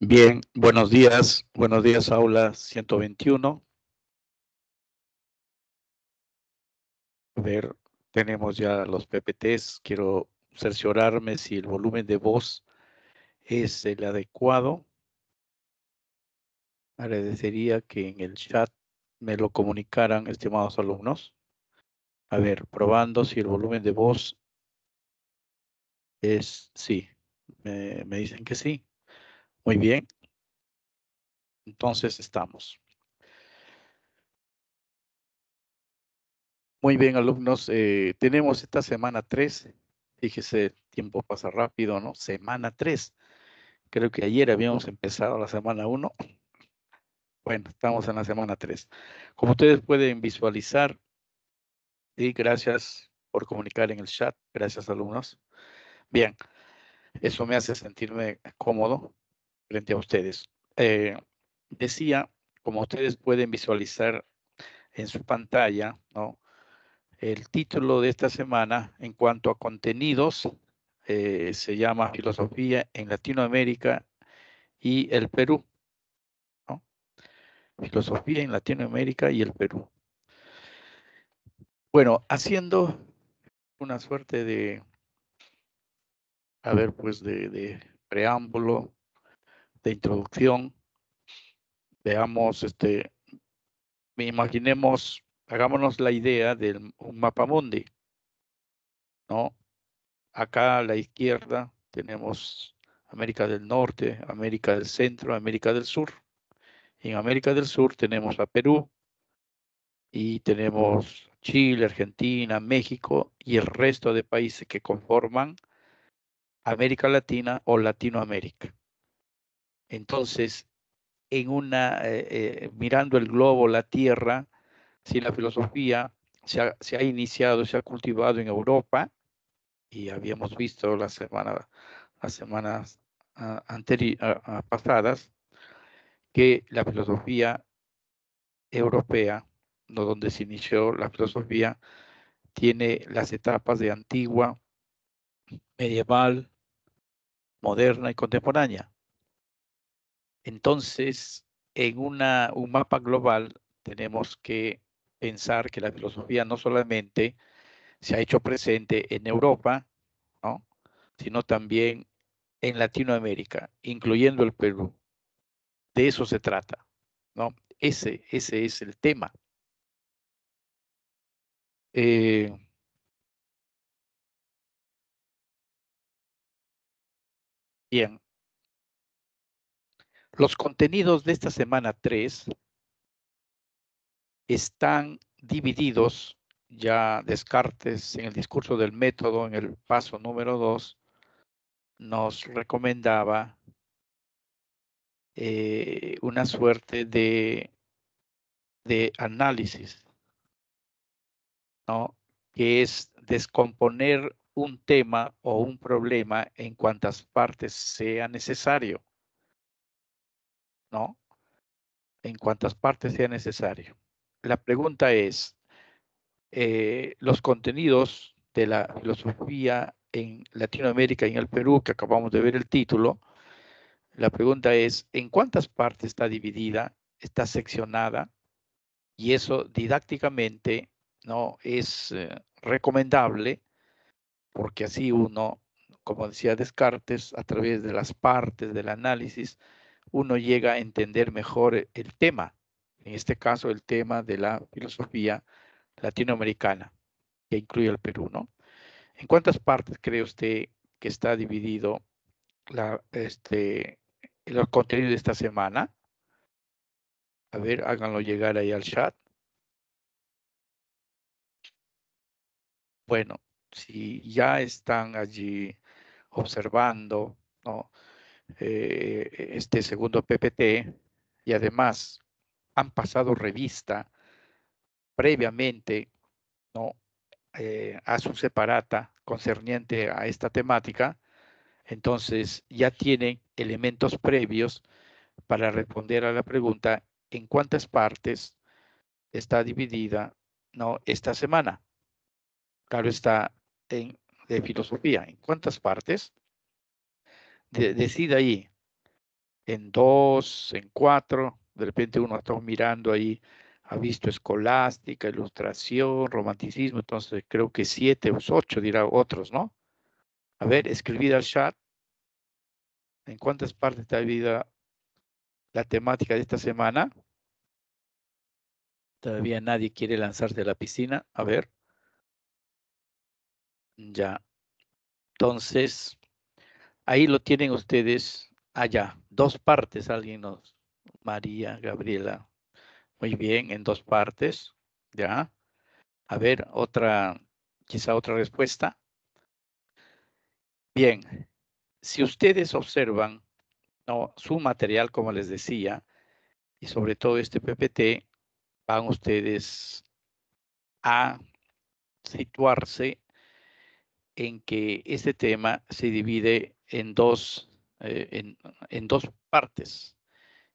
Bien, buenos días, aula 121. A ver, tenemos ya los PPTs. Quiero cerciorarme si el volumen de voz es el adecuado. Agradecería que en el chat me lo comunicaran, estimados alumnos. A ver, probando si el volumen de voz es sí. Me dicen que sí. Muy bien, entonces estamos. Muy bien, alumnos. Tenemos esta semana 3. Fíjese, el tiempo pasa rápido, ¿no? Semana 3. Creo que ayer habíamos empezado la semana 1. Bueno, estamos en la semana 3. Como ustedes pueden visualizar, y gracias por comunicar en el chat. Gracias, alumnos. Bien, eso me hace sentirme cómodo frente a ustedes. Decía, como ustedes pueden visualizar en su pantalla, ¿no? El título de esta semana en cuanto a contenidos se llama Filosofía en Latinoamérica y el Perú, ¿no? Filosofía en Latinoamérica y el Perú. Bueno, haciendo una suerte de, a ver, pues de preámbulo, de introducción, veamos, imaginemos, hagámonos la idea de un mapamundi, ¿no? Acá a la izquierda tenemos América del Norte, América del Centro, América del Sur. En América del Sur tenemos a Perú y tenemos Chile, Argentina, México y el resto de países que conforman América Latina o Latinoamérica. Entonces, mirando el globo, la Tierra, si la filosofía se ha iniciado, se ha cultivado en Europa, y habíamos visto las semanas pasadas, que la filosofía europea, no donde se inició la filosofía, tiene las etapas de antigua, medieval, moderna y contemporánea. Entonces, en un mapa global, tenemos que pensar que la filosofía no solamente se ha hecho presente en Europa, ¿no? Sino también en Latinoamérica, incluyendo el Perú. De eso se trata, ¿no? Ese es el tema. Eh, bien, los contenidos de esta semana 3 están divididos, ya Descartes en el discurso del método, en el paso número 2, nos recomendaba una suerte de análisis, ¿no? Que es descomponer un tema o un problema en cuantas partes sea necesario, ¿no? En cuantas partes sea necesario. La pregunta es, los contenidos de la filosofía en Latinoamérica y en el Perú, que acabamos de ver el título, la pregunta es, ¿en cuántas partes está dividida, está seccionada? Y eso didácticamente no es recomendable porque así uno, como decía Descartes, a través de las partes del análisis, uno llega a entender mejor el tema, en este caso el tema de la filosofía latinoamericana, que incluye el Perú, ¿no? ¿En cuántas partes cree usted que está dividido el contenido de esta semana? A ver, háganlo llegar ahí al chat. Bueno, si ya están allí observando, ¿no? Este segundo PPT y además han pasado revista previamente, ¿no? A su separata concerniente a esta temática, entonces ya tienen elementos previos para responder a la pregunta en cuántas partes está dividida, ¿no? Esta semana. Claro está de filosofía. ¿En cuántas partes? Decida ahí. en 2, en 4. De repente uno está mirando ahí, ha visto escolástica, ilustración, romanticismo, entonces creo que 7 o 8 dirá otros, ¿no? A ver, escribid al chat en cuántas partes está dividida la temática de esta semana. Todavía nadie quiere lanzarse a la piscina. A ver, ya. Entonces, ahí lo tienen ustedes. Allá, 2 partes, alguien nos. María, Gabriela. Muy bien, en 2 partes. Ya. A ver, quizá otra respuesta. Bien, si ustedes observan, ¿no?, su material, como les decía, y sobre todo este PPT, van ustedes a situarse en que este tema se divide en en 2 partes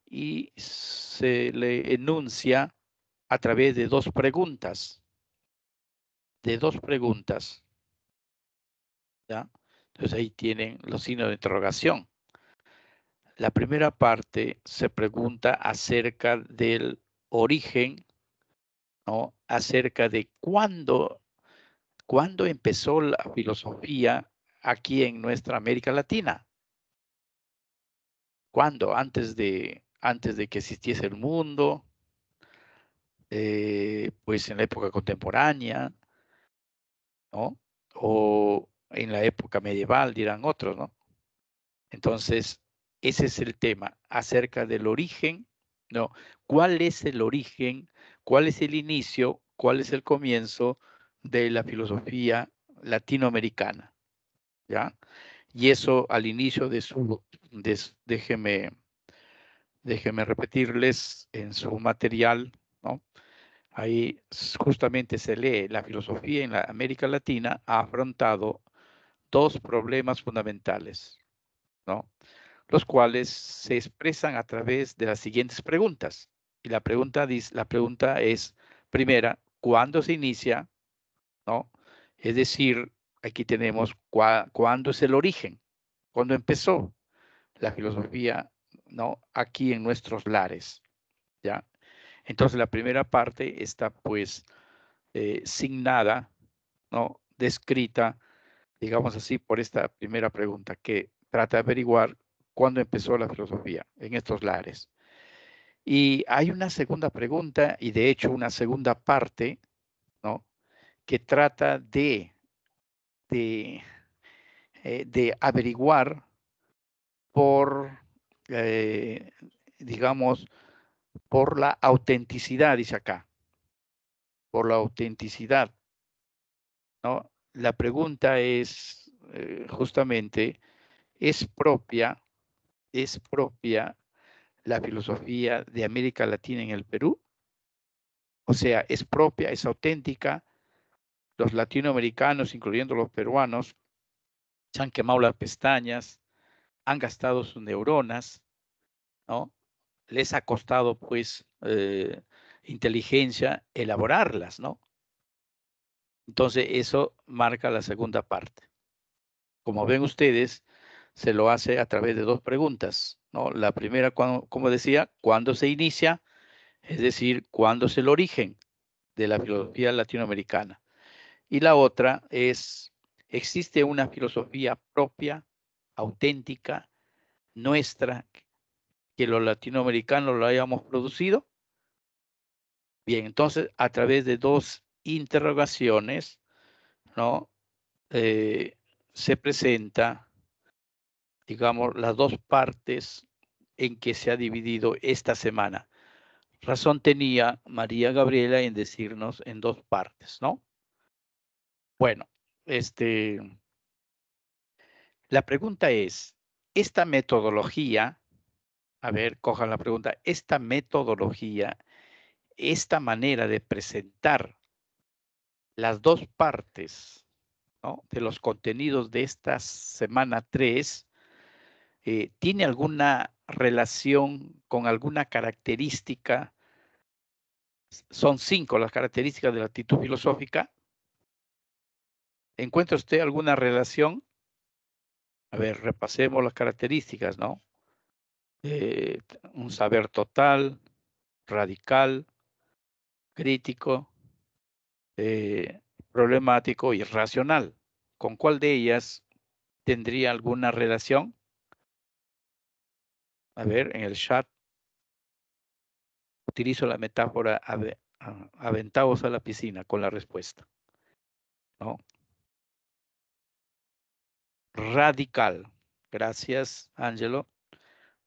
y se le enuncia a través de 2 preguntas, ¿ya? Entonces ahí tienen los signos de interrogación. La primera parte se pregunta acerca del origen, ¿no? Acerca de cuándo empezó la filosofía aquí en nuestra América Latina. ¿Cuándo? Antes de que existiese el mundo, pues en la época contemporánea, ¿no? O en la época medieval, dirán otros, ¿no? Entonces, ese es el tema, acerca del origen, ¿no? ¿Cuál es el origen? ¿Cuál es el inicio? ¿Cuál es el comienzo de la filosofía latinoamericana? ¿Ya? Y eso al inicio de su, déjeme repetirles en su material, ¿no? Ahí justamente se lee la filosofía en la América Latina ha afrontado 2 problemas fundamentales, ¿no? Los cuales se expresan a través de las siguientes preguntas. Y la pregunta es, primera, ¿cuándo se inicia? ¿No? Es decir, aquí tenemos cuándo es el origen, cuándo empezó la filosofía, ¿no? Aquí en nuestros lares, ¿ya? Entonces la primera parte está pues signada, ¿no? Descrita, digamos así, por esta primera pregunta que trata de averiguar cuándo empezó la filosofía en estos lares. Y hay una segunda pregunta y de hecho una segunda parte, ¿no? Que trata de, de averiguar por, eh, digamos, por la autenticidad, dice acá, por la autenticidad, ¿no? La pregunta es justamente, ¿es propia la filosofía de América Latina en el Perú? O sea, ¿es propia, es auténtica? Los latinoamericanos, incluyendo los peruanos, se han quemado las pestañas, han gastado sus neuronas, ¿no? Les ha costado, pues, inteligencia elaborarlas, ¿no? Entonces, eso marca la segunda parte. Como ven ustedes, se lo hace a través de 2 preguntas, ¿no? La primera, como decía, ¿cuándo se inicia? Es decir, ¿cuándo es el origen de la filosofía latinoamericana? Y la otra es, ¿existe una filosofía propia, auténtica, nuestra, que los latinoamericanos lo hayamos producido? Bien, entonces, a través de 2 interrogaciones, ¿no? Se presenta, digamos, las 2 partes en que se ha dividido esta semana. Razón tenía María Gabriela en decirnos en 2 partes, ¿no? Bueno, la pregunta es, esta metodología, a ver, cojan la pregunta, esta metodología, esta manera de presentar las 2 partes, ¿no?, de los contenidos de esta semana 3, ¿tiene alguna relación con alguna característica? Son 5 las características de la actitud filosófica. ¿Encuentra usted alguna relación? A ver, repasemos las características, ¿no? un saber total, radical, crítico, problemático y racional. ¿Con cuál de ellas tendría alguna relación? A ver, en el chat utilizo la metáfora aventados a la piscina con la respuesta, ¿no? Radical. Gracias, Ángelo.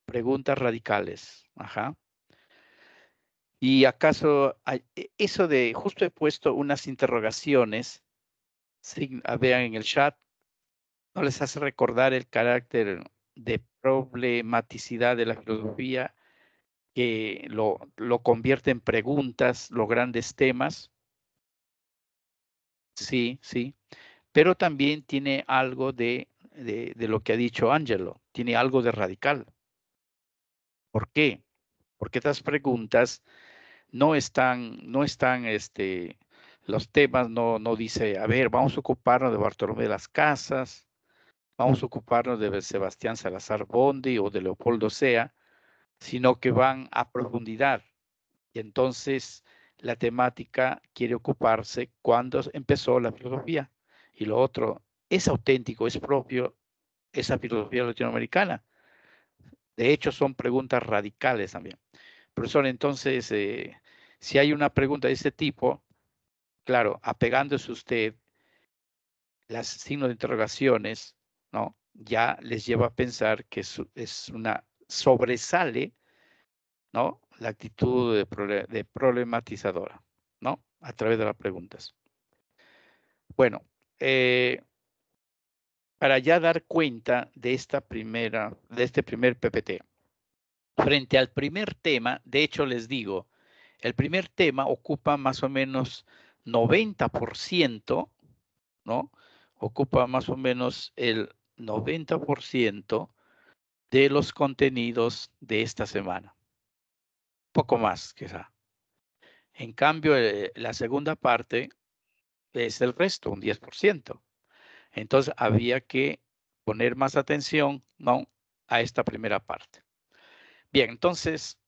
Preguntas radicales. Ajá. ¿Y acaso eso de, justo he puesto unas interrogaciones, vean en el chat, ¿no les hace recordar el carácter de problematicidad de la filosofía que lo convierte en preguntas, los grandes temas? Sí, sí. Pero también tiene algo de lo que ha dicho Angelo, tiene algo de radical. ¿Por qué? Porque estas preguntas no están, los temas no dice, a ver, vamos a ocuparnos de Bartolomé de las Casas, vamos a ocuparnos de Sebastián Salazar Bondy o de Leopoldo Sea, sino que van a profundidad. Y entonces la temática quiere ocuparse cuando empezó la filosofía. Y lo otro es auténtico, es propio esa filosofía latinoamericana. De hecho, son preguntas radicales también. Profesor, entonces, si hay una pregunta de este tipo, claro, apegándose usted las signos de interrogaciones, ¿no? Ya les lleva a pensar que es una sobresale, ¿no? La actitud de problematizadora, ¿no? A través de las preguntas. Bueno, para ya dar cuenta de este primer PPT, frente al primer tema, de hecho les digo, el primer tema ocupa más o menos 90%, ¿no? Ocupa más o menos el 90% de los contenidos de esta semana. Poco más, quizá. En cambio, la segunda parte es el resto, un 10%. Entonces, había que poner más atención, ¿no? A esta primera parte. Bien, entonces,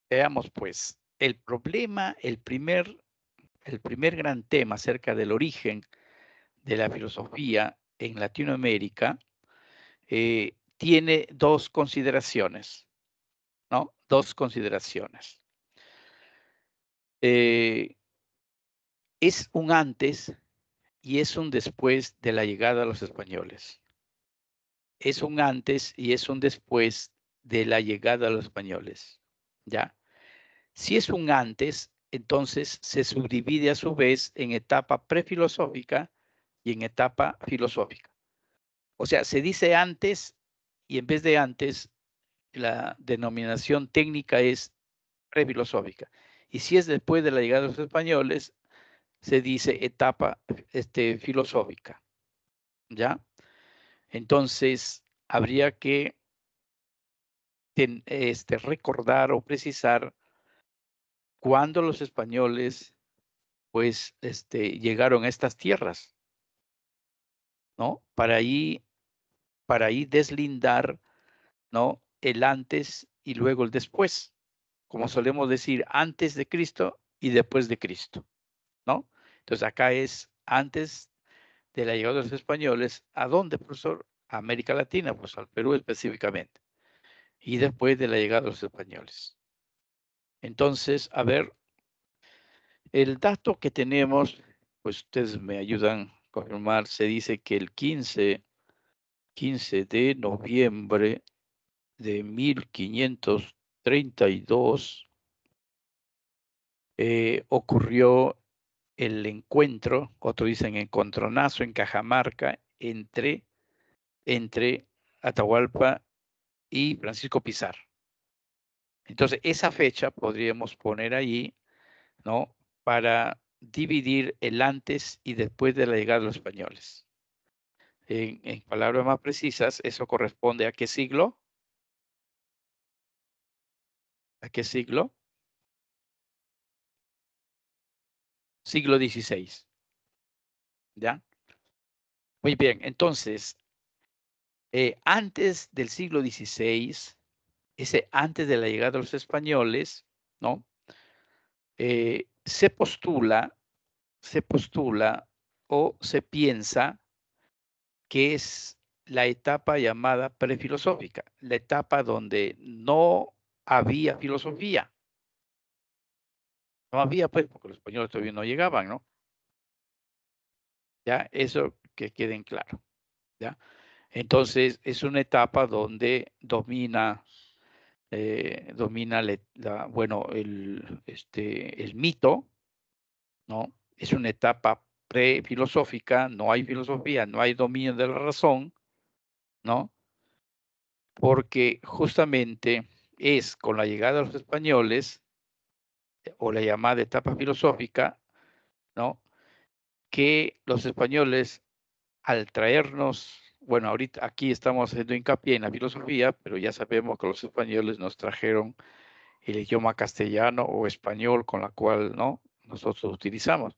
veamos pues, el problema, el primer gran tema acerca del origen de la filosofía en Latinoamérica tiene dos consideraciones, ¿no? Dos consideraciones. Es un antes y es un después de la llegada de los españoles. Es un antes y es un después de la llegada de los españoles, ¿ya? Si es un antes, entonces se subdivide a su vez en etapa prefilosófica y en etapa filosófica. O sea, se dice antes y en vez de antes, la denominación técnica es prefilosófica. Y si es después de la llegada de los españoles, se dice etapa filosófica, ¿ya? Entonces, habría que recordar o precisar cuándo los españoles, pues, llegaron a estas tierras, ¿no? Para ahí deslindar, ¿no? El antes y luego el después, como solemos decir, antes de Cristo y después de Cristo, ¿no? Entonces, acá es antes de la llegada de los españoles. ¿A dónde, profesor? A América Latina, pues al Perú específicamente. Y después de la llegada de los españoles. Entonces, a ver, el dato que tenemos, pues ustedes me ayudan a confirmar, se dice que el 15 de noviembre de 1532 ocurrió el encuentro, otros dicen encontronazo en Cajamarca, entre Atahualpa y Francisco Pizarro. Entonces, esa fecha podríamos poner ahí, ¿no? Para dividir el antes y después de la llegada de los españoles. En palabras más precisas, ¿eso corresponde a qué siglo? ¿A qué siglo? Siglo XVI. ¿Ya? Muy bien, entonces, antes del siglo XVI, ese antes de la llegada de los españoles, ¿no? Se postula o se piensa que es la etapa llamada prefilosófica, la etapa donde no había filosofía. No había, pues, porque los españoles todavía no llegaban, ¿no? Ya, eso que queden claro, ¿ya? Entonces, es una etapa donde domina bueno, el mito, ¿no? Es una etapa prefilosófica, no hay filosofía, no hay dominio de la razón, ¿no? Porque justamente es con la llegada de los españoles o la llamada etapa filosófica, ¿no? Que los españoles al traernos, bueno, ahorita aquí estamos haciendo hincapié en la filosofía, pero ya sabemos que los españoles nos trajeron el idioma castellano o español con la cual, ¿no? Nosotros utilizamos.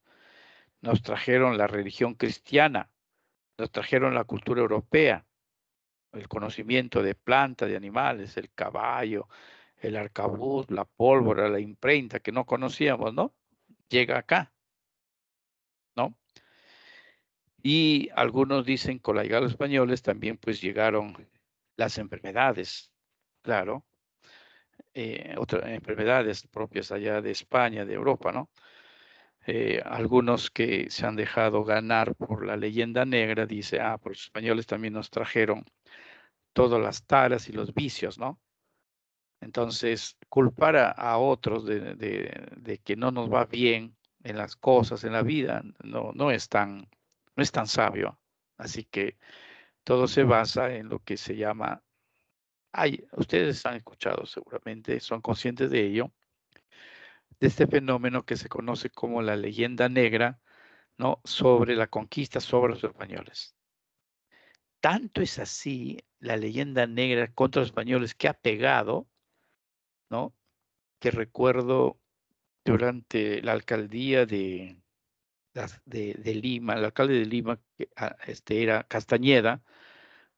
Nos trajeron la religión cristiana, nos trajeron la cultura europea, el conocimiento de plantas, de animales, el caballo, el arcabuz, la pólvora, la imprenta que no conocíamos, ¿no? Llega acá, ¿no? Y algunos dicen que con la llegada de los españoles también pues llegaron las enfermedades, claro, otras enfermedades propias allá de España, de Europa, ¿no? Algunos que se han dejado ganar por la leyenda negra, dice, pues los españoles también nos trajeron todas las taras y los vicios, ¿no? Entonces, culpar a otros de que no nos va bien en las cosas, en la vida, no es tan sabio. Así que todo se basa en lo que se llama, ustedes han escuchado seguramente, son conscientes de ello, de este fenómeno que se conoce como la leyenda negra, ¿no? Sobre la conquista sobre los españoles. Tanto es así la leyenda negra contra los españoles que ha pegado, ¿no? Que recuerdo durante la alcaldía de Lima, el alcalde de Lima, que era Castañeda,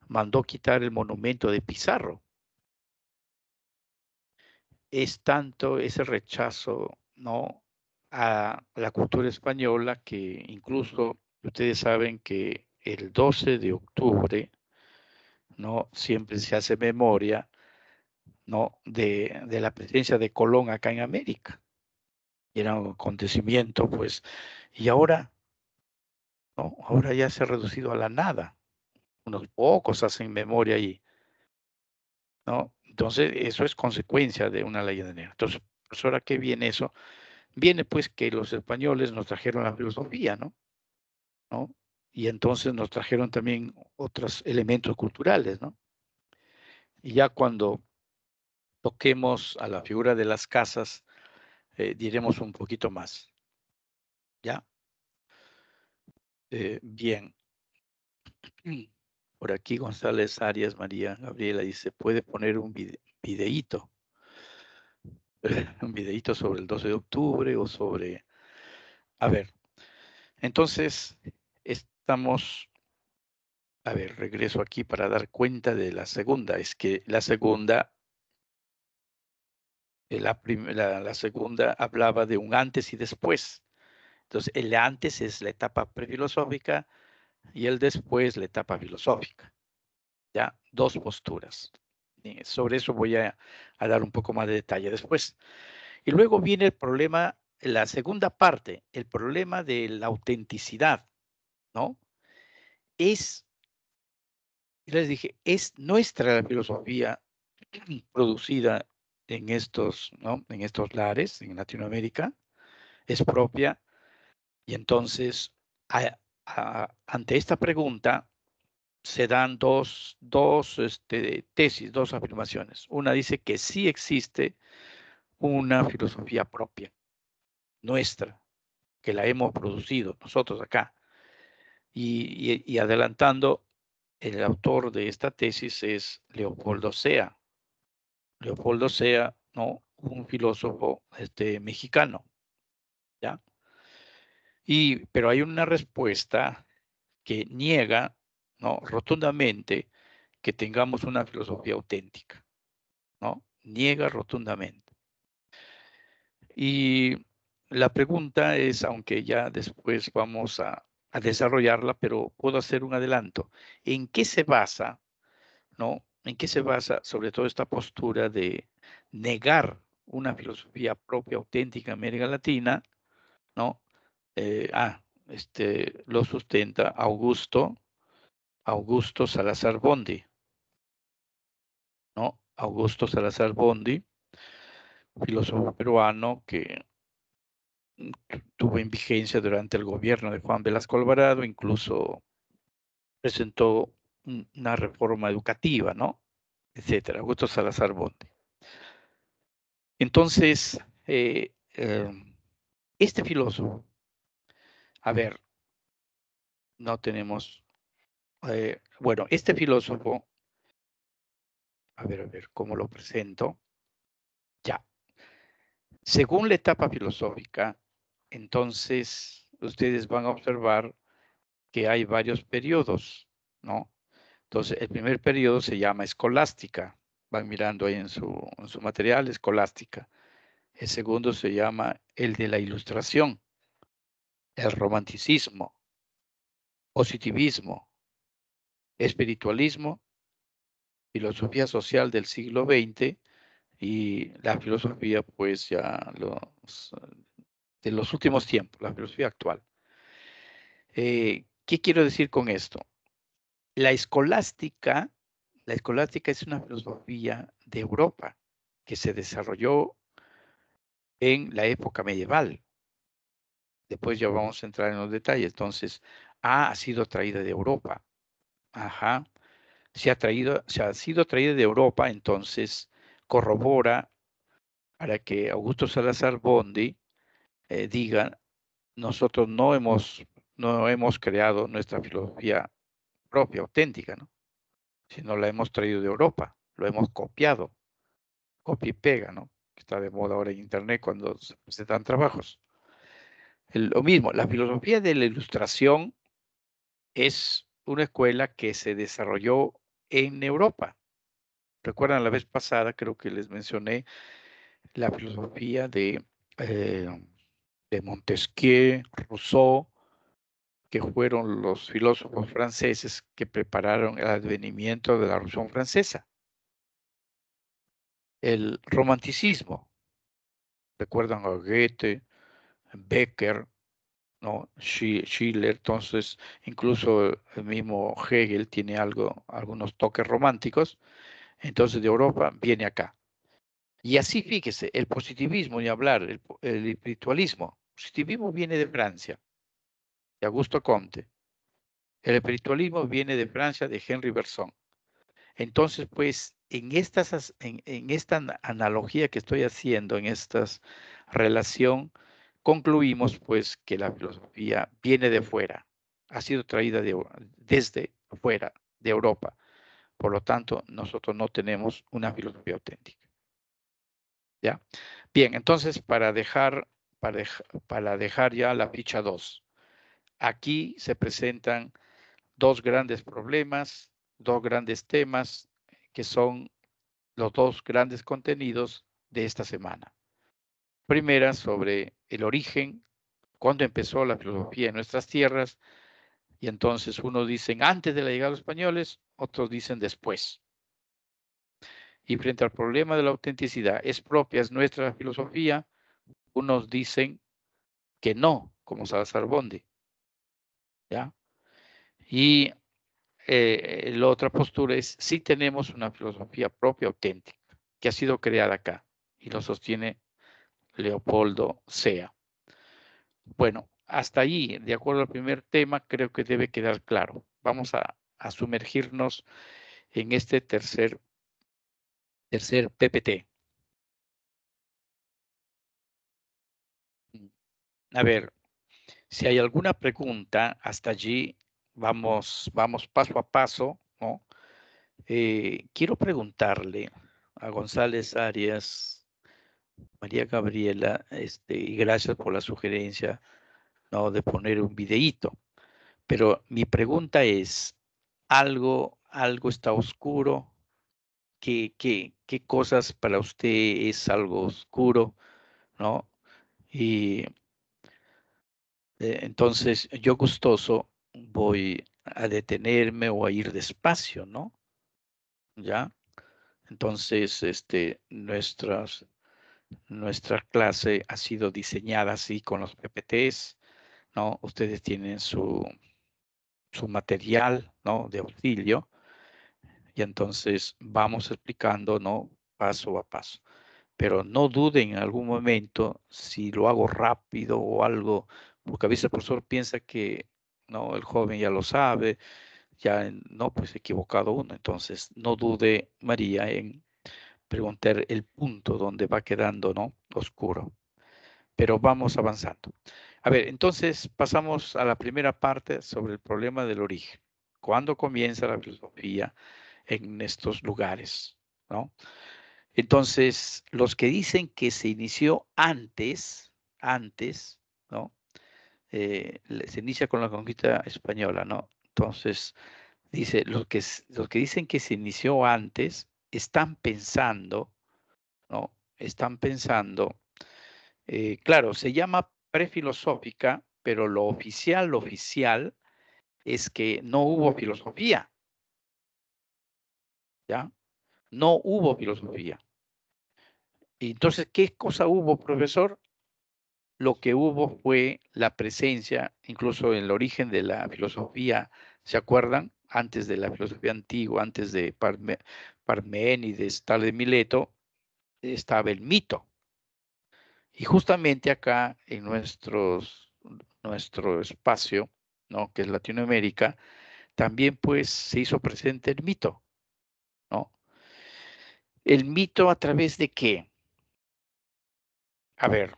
mandó quitar el monumento de Pizarro. Es tanto ese rechazo, ¿no? A la cultura española que incluso ustedes saben que el 12 de octubre, ¿no? Siempre se hace memoria, ¿no? De la presencia de Colón acá en América. Y era un acontecimiento, pues, y ahora, ¿no? Ahora ya se ha reducido a la nada. Unos pocos hacen memoria ahí, ¿no? Entonces, eso es consecuencia de una leyenda negra. Entonces, pues ahora que viene eso, viene pues que los españoles nos trajeron la filosofía, ¿no? ¿No? Y entonces nos trajeron también otros elementos culturales, ¿no? Y ya cuando toquemos a la figura de las casas, diremos un poquito más, ¿ya? Bien. Por aquí González Arias María Gabriela dice, ¿puede poner un videíto? Un videíto sobre el 12 de octubre o sobre... A ver, entonces estamos... A ver, regreso aquí para dar cuenta de la segunda. Es que la segunda, la segunda hablaba de un antes y después. Entonces, el antes es la etapa prefilosófica y el después la etapa filosófica. ¿Ya? Dos posturas. Sobre eso voy a dar un poco más de detalle después. Y luego viene el problema, la segunda parte, el problema de la autenticidad, ¿no? Es, les dije, es nuestra la filosofía producida en estos, ¿no? En estos lares, en Latinoamérica, es propia. Y entonces, ante esta pregunta, se dan dos tesis, dos afirmaciones. Una dice que sí existe una filosofía propia, nuestra, que la hemos producido nosotros acá. Y adelantando, el autor de esta tesis es Leopoldo Sea. Leopoldo Sea, ¿no? Un filósofo mexicano, ¿ya? Pero hay una respuesta que niega, ¿no? Rotundamente que tengamos una filosofía auténtica, ¿no? niega rotundamente. Y la pregunta es, aunque ya después vamos a desarrollarla, pero puedo hacer un adelanto. ¿En qué se basa, no? ¿En qué se basa sobre todo esta postura de negar una filosofía propia, auténtica en América Latina, ¿no? Lo sustenta Augusto Salazar Bondi, ¿no? Augusto Salazar Bondi, filósofo peruano que tuvo en vigencia durante el gobierno de Juan Velasco Alvarado, incluso presentó una reforma educativa, ¿no? Etcétera, Augusto Salazar Bondi. Entonces, este filósofo, a ver, no tenemos, bueno, este filósofo, a ver, ¿cómo lo presento? Ya. Según la etapa filosófica, entonces ustedes van a observar que hay varios periodos, ¿no? Entonces, el primer periodo se llama escolástica. Van mirando ahí en su material, escolástica. El segundo se llama el de la ilustración, el romanticismo, positivismo, espiritualismo, filosofía social del siglo XX y la filosofía, pues ya de los últimos tiempos, la filosofía actual. ¿Qué quiero decir con esto? La escolástica es una filosofía de Europa que se desarrolló en la época medieval. Después ya vamos a entrar en los detalles. Entonces, ha sido traída de Europa. Ajá. Se ha sido traída de Europa, entonces corrobora para que Augusto Salazar Bondi diga, nosotros no hemos creado nuestra filosofía propia, auténtica, ¿no? Sino la hemos traído de Europa, lo hemos copiado, copia y pega, ¿no? Que está de moda ahora en Internet cuando se presentan trabajos. Lo mismo, la filosofía de la ilustración es una escuela que se desarrolló en Europa. Recuerdan la vez pasada, creo que les mencioné la filosofía de Montesquieu, Rousseau, que fueron los filósofos franceses que prepararon el advenimiento de la Revolución Francesa. El romanticismo, recuerdan a Goethe, Becker, ¿no? Schiller, entonces incluso el mismo Hegel tiene algunos toques románticos, entonces de Europa viene acá. Y así fíjese, el positivismo, ni hablar, el espiritualismo. El positivismo viene de Francia, de Augusto Comte. El espiritualismo viene de Francia, de Henry Bergson. Entonces, pues, en esta analogía que estoy haciendo, en esta relación, concluimos, pues, que la filosofía viene de fuera, ha sido traída desde fuera de Europa. Por lo tanto, nosotros no tenemos una filosofía auténtica. ¿Ya? Bien, entonces para dejar ya la ficha 2. Aquí se presentan dos grandes problemas, dos grandes temas que son los dos grandes contenidos de esta semana. Primera, sobre el origen, cuándo empezó la filosofía en nuestras tierras, y entonces unos dicen antes de la llegada de los españoles, otros dicen después. Y frente al problema de la autenticidad, ¿es propia, es nuestra filosofía? Unos dicen que no, como Salazar Bondi, ¿ya? Y la otra postura es, sí tenemos una filosofía propia, auténtica, que ha sido creada acá, y lo sostiene Leopoldo Sea. Bueno, hasta ahí, de acuerdo al primer tema, creo que debe quedar claro. Vamos a sumergirnos en este tercer PPT. A ver, si hay alguna pregunta, hasta allí vamos paso a paso, ¿no? Quiero preguntarle a González Arias, María Gabriela, y gracias por la sugerencia, ¿no? De poner un videíto. Pero mi pregunta es, algo está oscuro, qué cosas para usted es algo oscuro, ¿no? Y entonces yo gustoso voy a detenerme o a ir despacio, ¿no? ¿Ya? Entonces, nuestra clase ha sido diseñada así con los PPTs, ¿no? Ustedes tienen su material, ¿no? De auxilio, y entonces vamos explicando, ¿no? Paso a paso. Pero no duden en algún momento si lo hago rápido o algo, porque a veces el profesor piensa que, no, el joven ya lo sabe, ya no, pues equivocado uno. Entonces, no dude, María, en preguntar el punto donde va quedando, ¿no? Oscuro. Pero vamos avanzando. A ver, entonces pasamos a la primera parte sobre el problema del origen. ¿Cuándo comienza la filosofía en estos lugares? ¿No? Entonces, los que dicen que se inició antes, ¿no? Se inicia con la conquista española, ¿no? Entonces, dice, los que dicen que se inició antes están pensando, ¿no? Están pensando, claro, se llama prefilosófica, pero lo oficial es que no hubo filosofía, ¿ya? No hubo filosofía. Y entonces, ¿qué cosa hubo, profesor? Lo que hubo fue la presencia, incluso en el origen de la filosofía, ¿se acuerdan? Antes de la filosofía antigua, antes de Parménides, tal de Mileto, estaba el mito. Y justamente acá en nuestro espacio, ¿no? Que es Latinoamérica, también pues se hizo presente el mito, ¿no? ¿El mito a través de qué? A ver,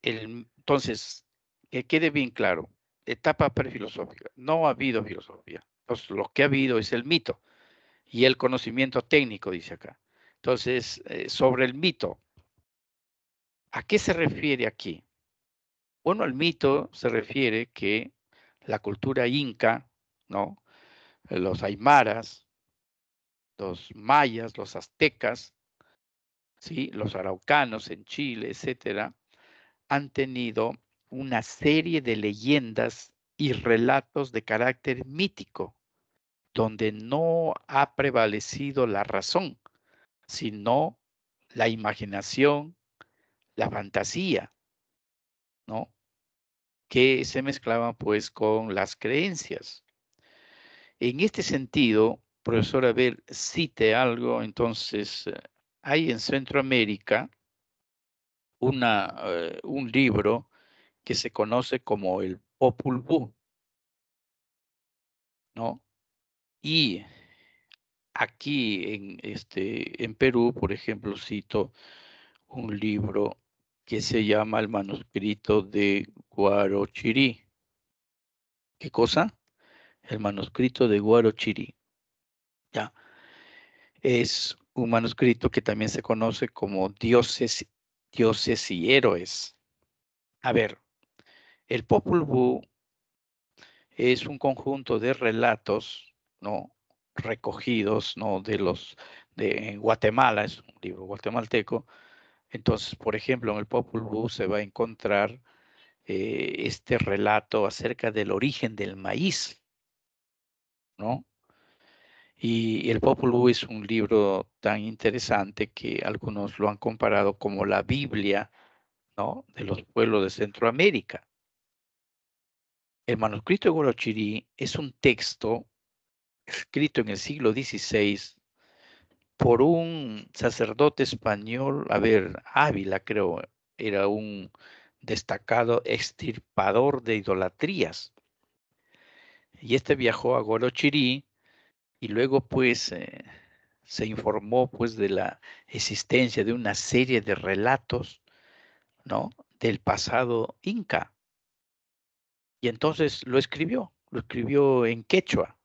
entonces, que quede bien claro, etapa prefilosófica, no ha habido filosofía. Entonces, lo que ha habido es el mito y el conocimiento técnico, dice acá. Entonces, sobre el mito, ¿a qué se refiere aquí? Bueno, el mito se refiere que la cultura inca, ¿no? Los aymaras, los mayas, los aztecas, ¿sí? Los araucanos en Chile, etcétera, han tenido una serie de leyendas y relatos de carácter mítico, donde no ha prevalecido la razón, sino la imaginación, la fantasía, ¿no? Que se mezclaban pues con las creencias. En este sentido, profesor Abel, cite algo, entonces, hay en Centroamérica un libro que se conoce como el Popol Vuh, ¿no? Y aquí en Perú, por ejemplo, cito un libro que se llama El manuscrito de Guarochirí. ¿Qué cosa? El manuscrito de Guarochirí. Ya. Es un manuscrito que también se conoce como Dioses y Héroes. A ver, el Popol Vuh es un conjunto de relatos, ¿no? Recogidos, ¿no? En Guatemala, es un libro guatemalteco. Entonces, por ejemplo, en el Popol Vuh se va a encontrar este relato acerca del origen del maíz, ¿no? Y el Popol Vuh es un libro tan interesante que algunos lo han comparado como la Biblia, ¿no? De los pueblos de Centroamérica. El manuscrito de Guarochirí es un texto escrito en el siglo XVI por un sacerdote español, a ver, Ávila creo, era un destacado extirpador de idolatrías. Y este viajó a Guarochirí y luego pues se informó pues de la existencia de una serie de relatos, ¿no? Del pasado inca. Y entonces lo escribió en quechua.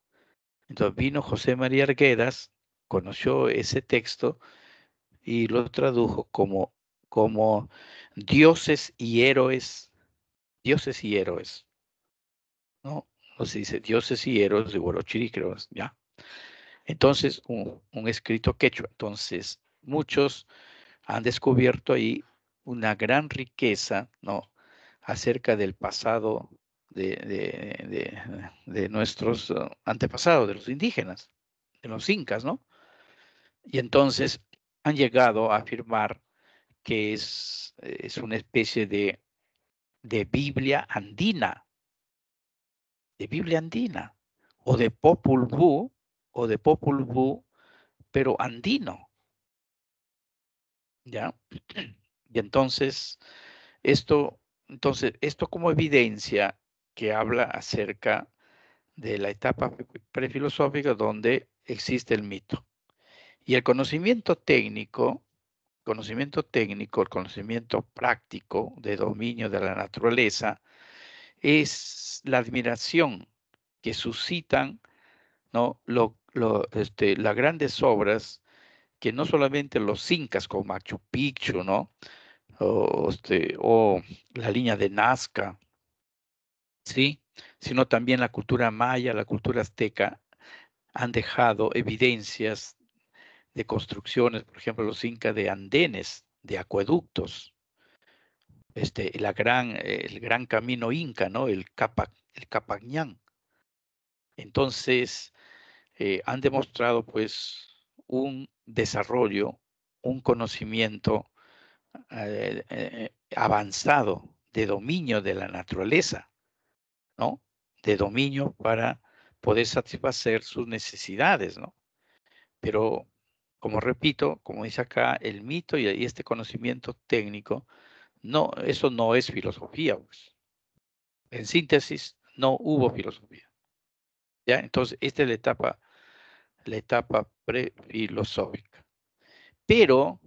Entonces vino José María Arguedas, conoció ese texto y lo tradujo como dioses y héroes, ¿no? O se dice dioses y héroes de Guarochirí, creo, ¿ya? Entonces, un escrito quechua. Entonces, muchos han descubierto ahí una gran riqueza, ¿no? Acerca del pasado de nuestros antepasados, de los indígenas, de los incas, ¿no? Y entonces han llegado a afirmar que es una especie de Biblia andina, de Biblia andina, o de Popol Vuh, o de Popol Vuh, pero andino, ¿ya? Y entonces, esto como evidencia que habla acerca de la etapa prefilosófica donde existe el mito. Y el conocimiento técnico, el conocimiento práctico de dominio de la naturaleza es la admiración que suscitan, ¿no? Las grandes obras que no solamente los incas con Machu Picchu, ¿no? O la línea de Nazca, ¿sí? Sino también la cultura maya, la cultura azteca han dejado evidencias de construcciones, por ejemplo, los incas de andenes, de acueductos, el gran camino inca, ¿no? El Capañán. Entonces, han demostrado pues un desarrollo, un conocimiento avanzado de dominio de la naturaleza, ¿no? De dominio para poder satisfacer sus necesidades, ¿no? Pero, como repito, como dice acá, el mito y este conocimiento técnico, no, eso no es filosofía, pues. En síntesis, no hubo filosofía, ¿ya? Entonces, esta es la etapa prefilosófica. Pero,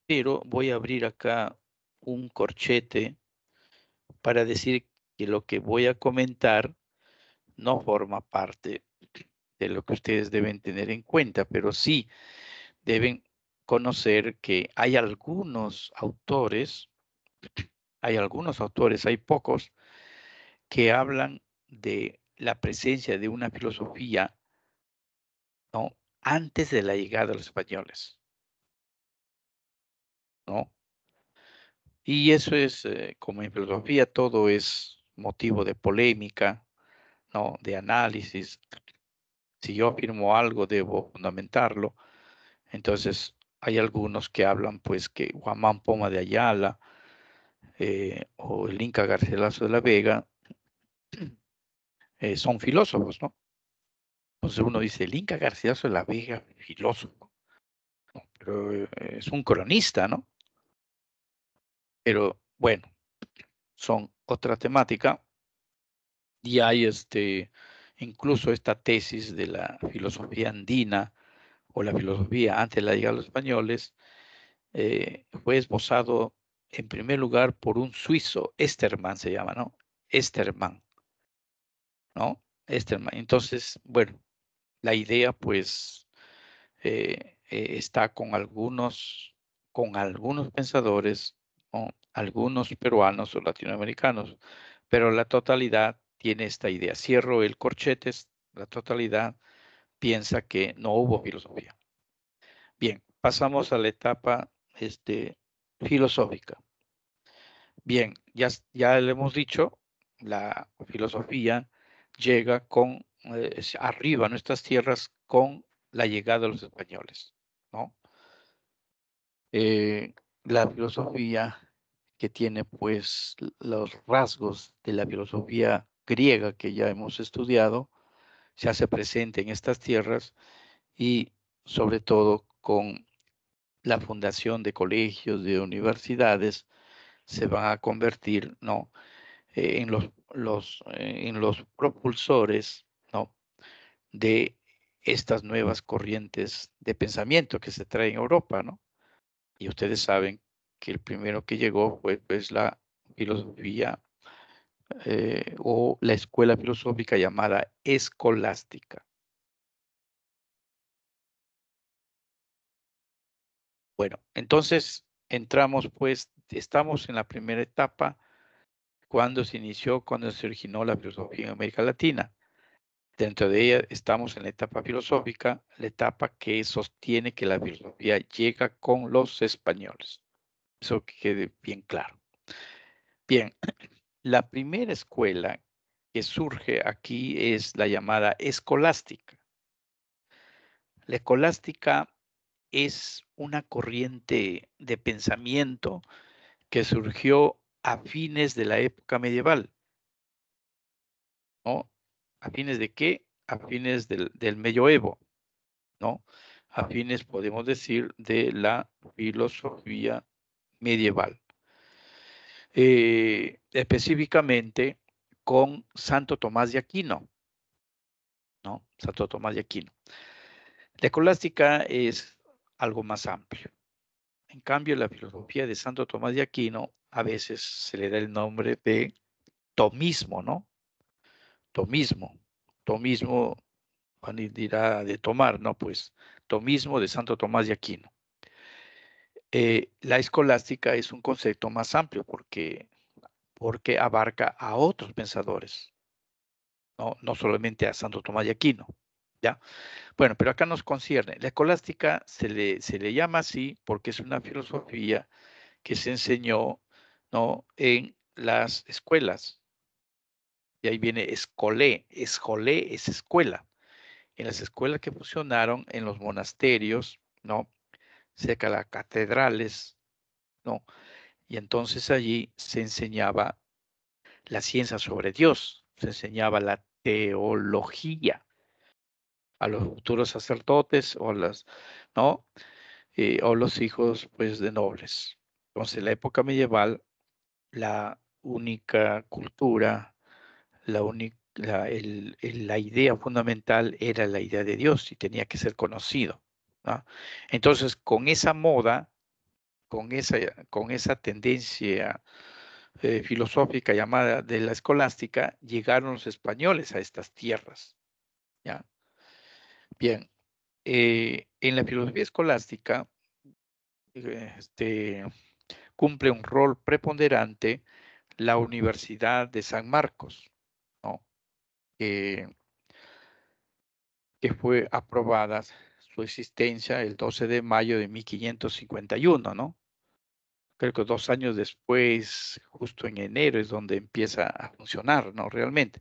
pero voy a abrir acá un corchete para decir que lo que voy a comentar no forma parte de lo que ustedes deben tener en cuenta, pero sí deben conocer que hay pocos, que hablan de la presencia de una filosofía, ¿no? Antes de la llegada de los españoles, ¿no? Y eso es, como en filosofía, todo es motivo de polémica, ¿no? De análisis. Si yo afirmo algo, debo fundamentarlo. Entonces, hay algunos que hablan, pues, que Guamán Poma de Ayala o el Inca Garcilaso de la Vega son filósofos, ¿no? Entonces uno dice, el Inca Garcilaso de la Vega, filósofo, ¿no? Pero es un cronista, ¿no? Pero bueno, son otra temática y hay incluso esta tesis de la filosofía andina o la filosofía antes de la llegada de los españoles, fue esbozado en primer lugar por un suizo, Esterman se llama, ¿no? Esterman, ¿no? Esterman. Entonces, bueno, la idea pues está con algunos pensadores, ¿no? Algunos peruanos o latinoamericanos, pero la totalidad tiene esta idea. Cierro el corchete, la totalidad piensa que no hubo filosofía. Bien, pasamos a la etapa filosófica. Bien, ya le hemos dicho, la filosofía llega arriba a nuestras tierras con la llegada de los españoles, ¿no? Eh, la filosofía que tiene pues los rasgos de la filosofía griega que ya hemos estudiado, se hace presente en estas tierras y sobre todo con la fundación de colegios, de universidades, se van a convertir, ¿no? En los propulsores, ¿no? De estas nuevas corrientes de pensamiento que se traen en Europa, ¿no? Y ustedes saben que el primero que llegó fue pues la filosofía o la escuela filosófica llamada escolástica. Bueno, entonces estamos en la primera etapa cuando se originó la filosofía en América Latina. Dentro de ella estamos en la etapa filosófica, la etapa que sostiene que la filosofía llega con los españoles. Eso que quede bien claro. Bien, la primera escuela que surge aquí es la llamada escolástica. La escolástica es una corriente de pensamiento que surgió a fines de la época medieval, ¿no? ¿A fines de qué? A fines del medioevo, ¿no? A fines, podemos decir, de la filosofía medieval. Específicamente con Santo Tomás de Aquino, ¿no? Santo Tomás de Aquino. La escolástica es algo más amplio. En cambio, la filosofía de Santo Tomás de Aquino a veces se le da el nombre de tomismo, ¿no? Tomismo. Tomismo, Juan dirá de tomar, ¿no? Pues tomismo de Santo Tomás de Aquino. La escolástica es un concepto más amplio porque abarca a otros pensadores, ¿no? No solamente a Santo Tomás de Aquino, ¿ya? Bueno, pero acá nos concierne. La escolástica se le llama así porque es una filosofía que se enseñó, ¿no? En las escuelas. Y ahí viene escolé. Escolé es escuela. En las escuelas que funcionaron en los monasterios, ¿no? Cerca de las catedrales, ¿no? Y entonces allí se enseñaba la ciencia sobre Dios, se enseñaba la teología a los futuros sacerdotes o las, ¿no? O los hijos, pues, de nobles. Entonces, en la época medieval, la única cultura, la idea fundamental era la idea de Dios y tenía que ser conocido, ¿no? Entonces, con esa moda, con esa tendencia filosófica llamada de la escolástica, llegaron los españoles a estas tierras, ¿ya? Bien, en la filosofía escolástica cumple un rol preponderante la Universidad de San Marcos, ¿no? Que fue aprobada su existencia el 12 de mayo de 1551, ¿no? Creo que 2 años después, justo en enero, es donde empieza a funcionar, ¿no? Realmente.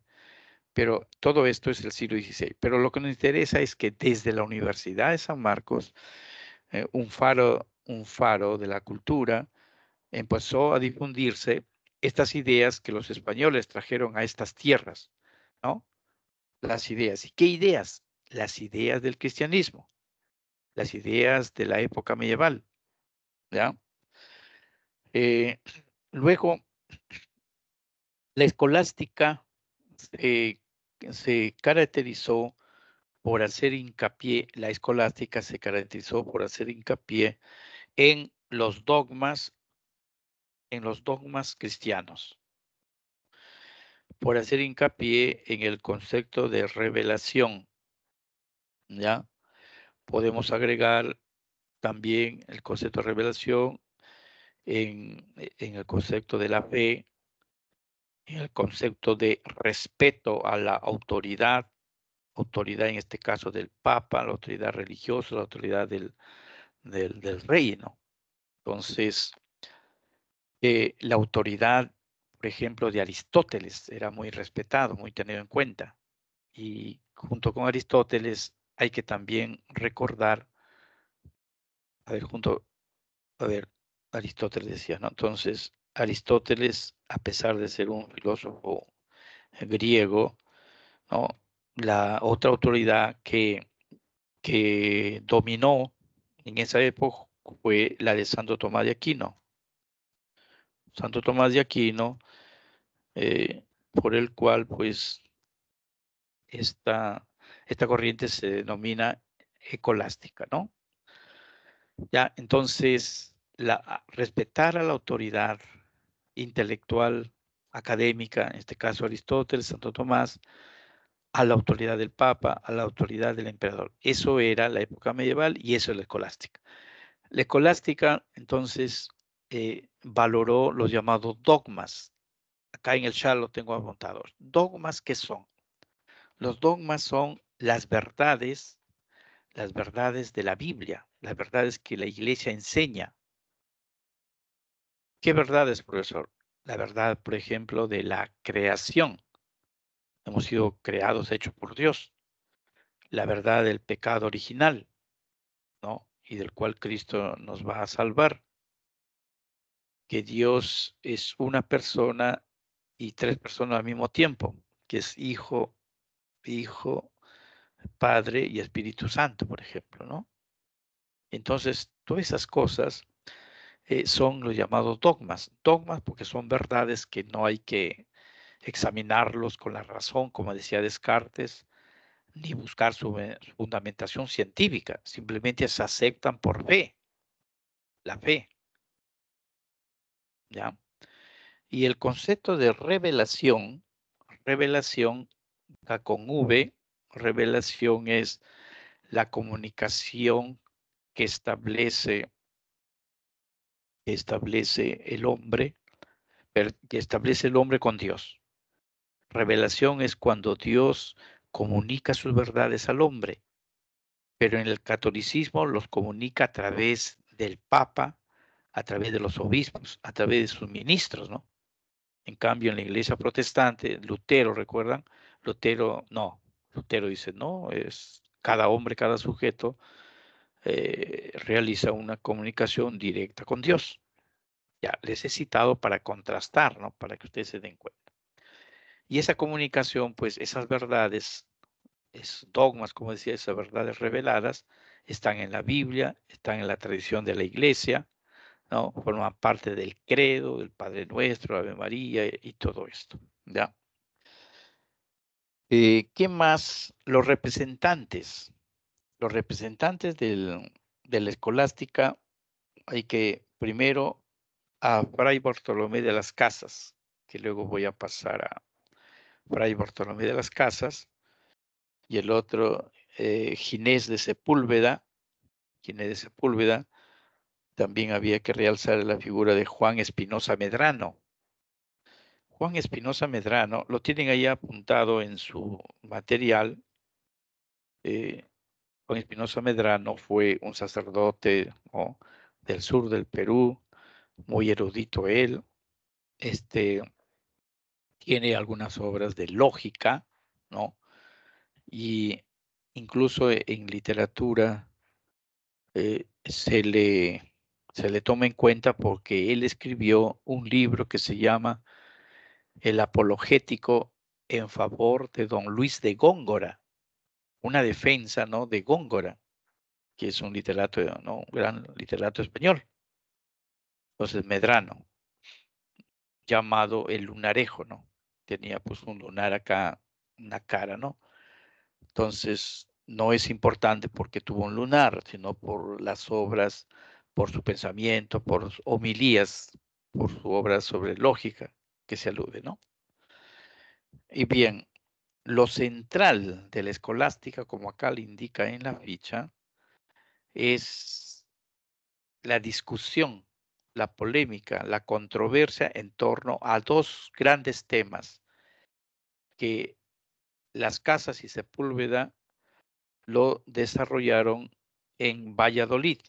Pero todo esto es el siglo XVI. Pero lo que nos interesa es que desde la Universidad de San Marcos, un faro de la cultura, empezó a difundirse estas ideas que los españoles trajeron a estas tierras, ¿no? Las ideas. ¿Y qué ideas? Las ideas del cristianismo, las ideas de la época medieval, ¿ya? Eh, luego, la escolástica se caracterizó por hacer hincapié, la escolástica se caracterizó por hacer hincapié en los dogmas cristianos, por hacer hincapié en el concepto de revelación, ¿ya? Podemos agregar también el concepto de revelación en el concepto de la fe, en el concepto de respeto a la autoridad en este caso del Papa, la autoridad religiosa, la autoridad del rey, ¿no? Entonces, la autoridad, por ejemplo, de Aristóteles era muy respetado, muy tenido en cuenta. Y junto con Aristóteles hay que también recordar, a ver, Aristóteles decía, ¿no? Entonces, Aristóteles, a pesar de ser un filósofo griego, ¿no? La otra autoridad que dominó en esa época fue la de Santo Tomás de Aquino. Santo Tomás de Aquino, por el cual, pues, esta corriente se denomina escolástica, ¿no? Ya, entonces, respetar a la autoridad intelectual, académica, en este caso Aristóteles, Santo Tomás, a la autoridad del Papa, a la autoridad del emperador. Eso era la época medieval y eso es la escolástica. La escolástica, entonces, valoró los llamados dogmas. Acá en el chat lo tengo apuntado. ¿Dogmas qué son? Los dogmas son las verdades de la Biblia, las verdades que la iglesia enseña. ¿Qué verdades, profesor? La verdad, por ejemplo, de la creación. Hemos sido creados, hechos por Dios. La verdad del pecado original, ¿no? Y del cual Cristo nos va a salvar. Que Dios es una persona y tres personas al mismo tiempo, que es Hijo, Padre y Espíritu Santo, por ejemplo, ¿no? Entonces, todas esas cosas son los llamados dogmas. Dogmas porque son verdades que no hay que examinarlos con la razón, como decía Descartes, ni buscar su fundamentación científica. Simplemente se aceptan por fe, la fe, ¿ya? Y el concepto de revelación con V, revelación es la comunicación que establece el hombre, que establece el hombre con Dios. Revelación es cuando Dios comunica sus verdades al hombre, pero en el catolicismo los comunica a través del Papa, a través de los obispos, a través de sus ministros, ¿no? En cambio, en la iglesia protestante, Lutero, ¿recuerdan? Lutero dice, no, es cada hombre, cada sujeto realiza una comunicación directa con Dios. Ya, les he citado para contrastar, ¿no? Para que ustedes se den cuenta. Y esa comunicación, pues esas verdades, esos dogmas, como decía, esas verdades reveladas, están en la Biblia, están en la tradición de la iglesia, ¿no? Forman parte del credo, del Padre Nuestro, Ave María y todo esto, ¿ya? ¿Qué más? Los representantes de la escolástica, hay que primero a Fray Bartolomé de las Casas, que luego voy a pasar a Fray Bartolomé de las Casas, y el otro, Ginés de Sepúlveda. Ginés de Sepúlveda, también había que realzar la figura de Juan Espinosa Medrano. Juan Espinosa Medrano, lo tienen ahí apuntado en su material. Juan Espinosa Medrano fue un sacerdote, ¿no?, del sur del Perú, muy erudito él. Tiene algunas obras de lógica, ¿no? Y incluso en literatura se le toma en cuenta porque él escribió un libro que se llama El Apologético en favor de don Luis de Góngora, una defensa, ¿no?, de Góngora, que es un literato, ¿no?, un gran literato español. Entonces, Medrano, llamado el lunarejo, ¿no? Tenía pues un lunar acá, una cara, ¿no? Entonces, no es importante porque tuvo un lunar, sino por las obras, por su pensamiento, por homilías, por su obra sobre lógica que se alude, ¿no? Y bien, lo central de la escolástica, como acá le indica en la ficha, es la discusión, la polémica, la controversia en torno a dos grandes temas que las Casas y Sepúlveda lo desarrollaron en Valladolid,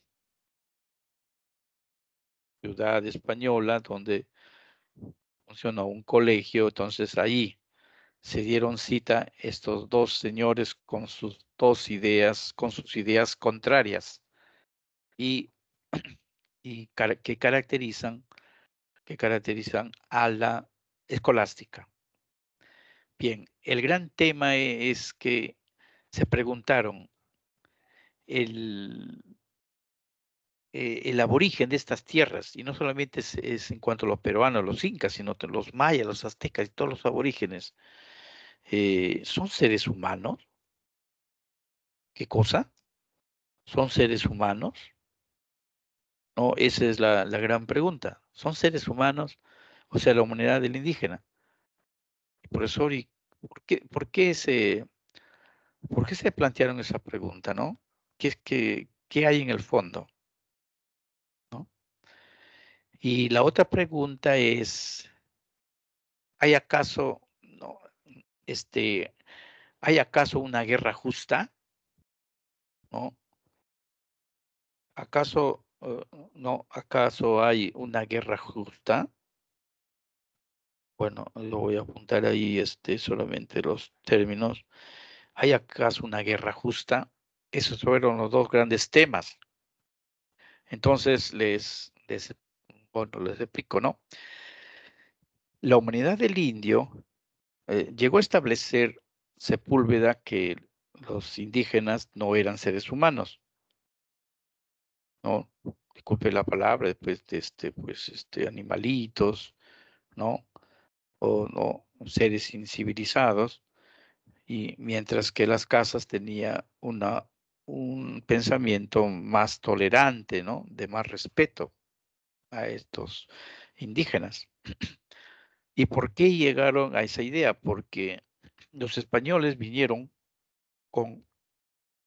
ciudad española donde funcionó un colegio. Entonces ahí se dieron cita estos dos señores con sus dos ideas, con sus ideas contrarias y, que caracterizan a la escolástica. Bien, el gran tema es que se preguntaron el, el aborigen de estas tierras, y no solamente es en cuanto a los peruanos, los incas, sino los mayas, los aztecas y todos los aborígenes, ¿son seres humanos? ¿Qué cosa? ¿Son seres humanos? No, esa es la gran pregunta. ¿Son seres humanos? O sea, la humanidad del indígena. Profesor, ¿y por qué se plantearon esa pregunta, no? ¿Qué hay en el fondo? ¿No? Y la otra pregunta es, ¿hay acaso, no, este, ¿Hay acaso una guerra justa? ¿No? ¿Acaso, no, acaso hay una guerra justa? Bueno, lo voy a apuntar ahí, solamente los términos. ¿Hay acaso una guerra justa? Esos fueron los dos grandes temas. Entonces, bueno, les explico, ¿no? La humanidad del indio llegó a establecer Sepúlveda que los indígenas no eran seres humanos, ¿no? Disculpe la palabra, después de pues, animalitos, ¿no? O no, seres incivilizados, y mientras que las casas tenía un pensamiento más tolerante, ¿no? De más respeto a estos indígenas. ¿Y por qué llegaron a esa idea? Porque los españoles vinieron con,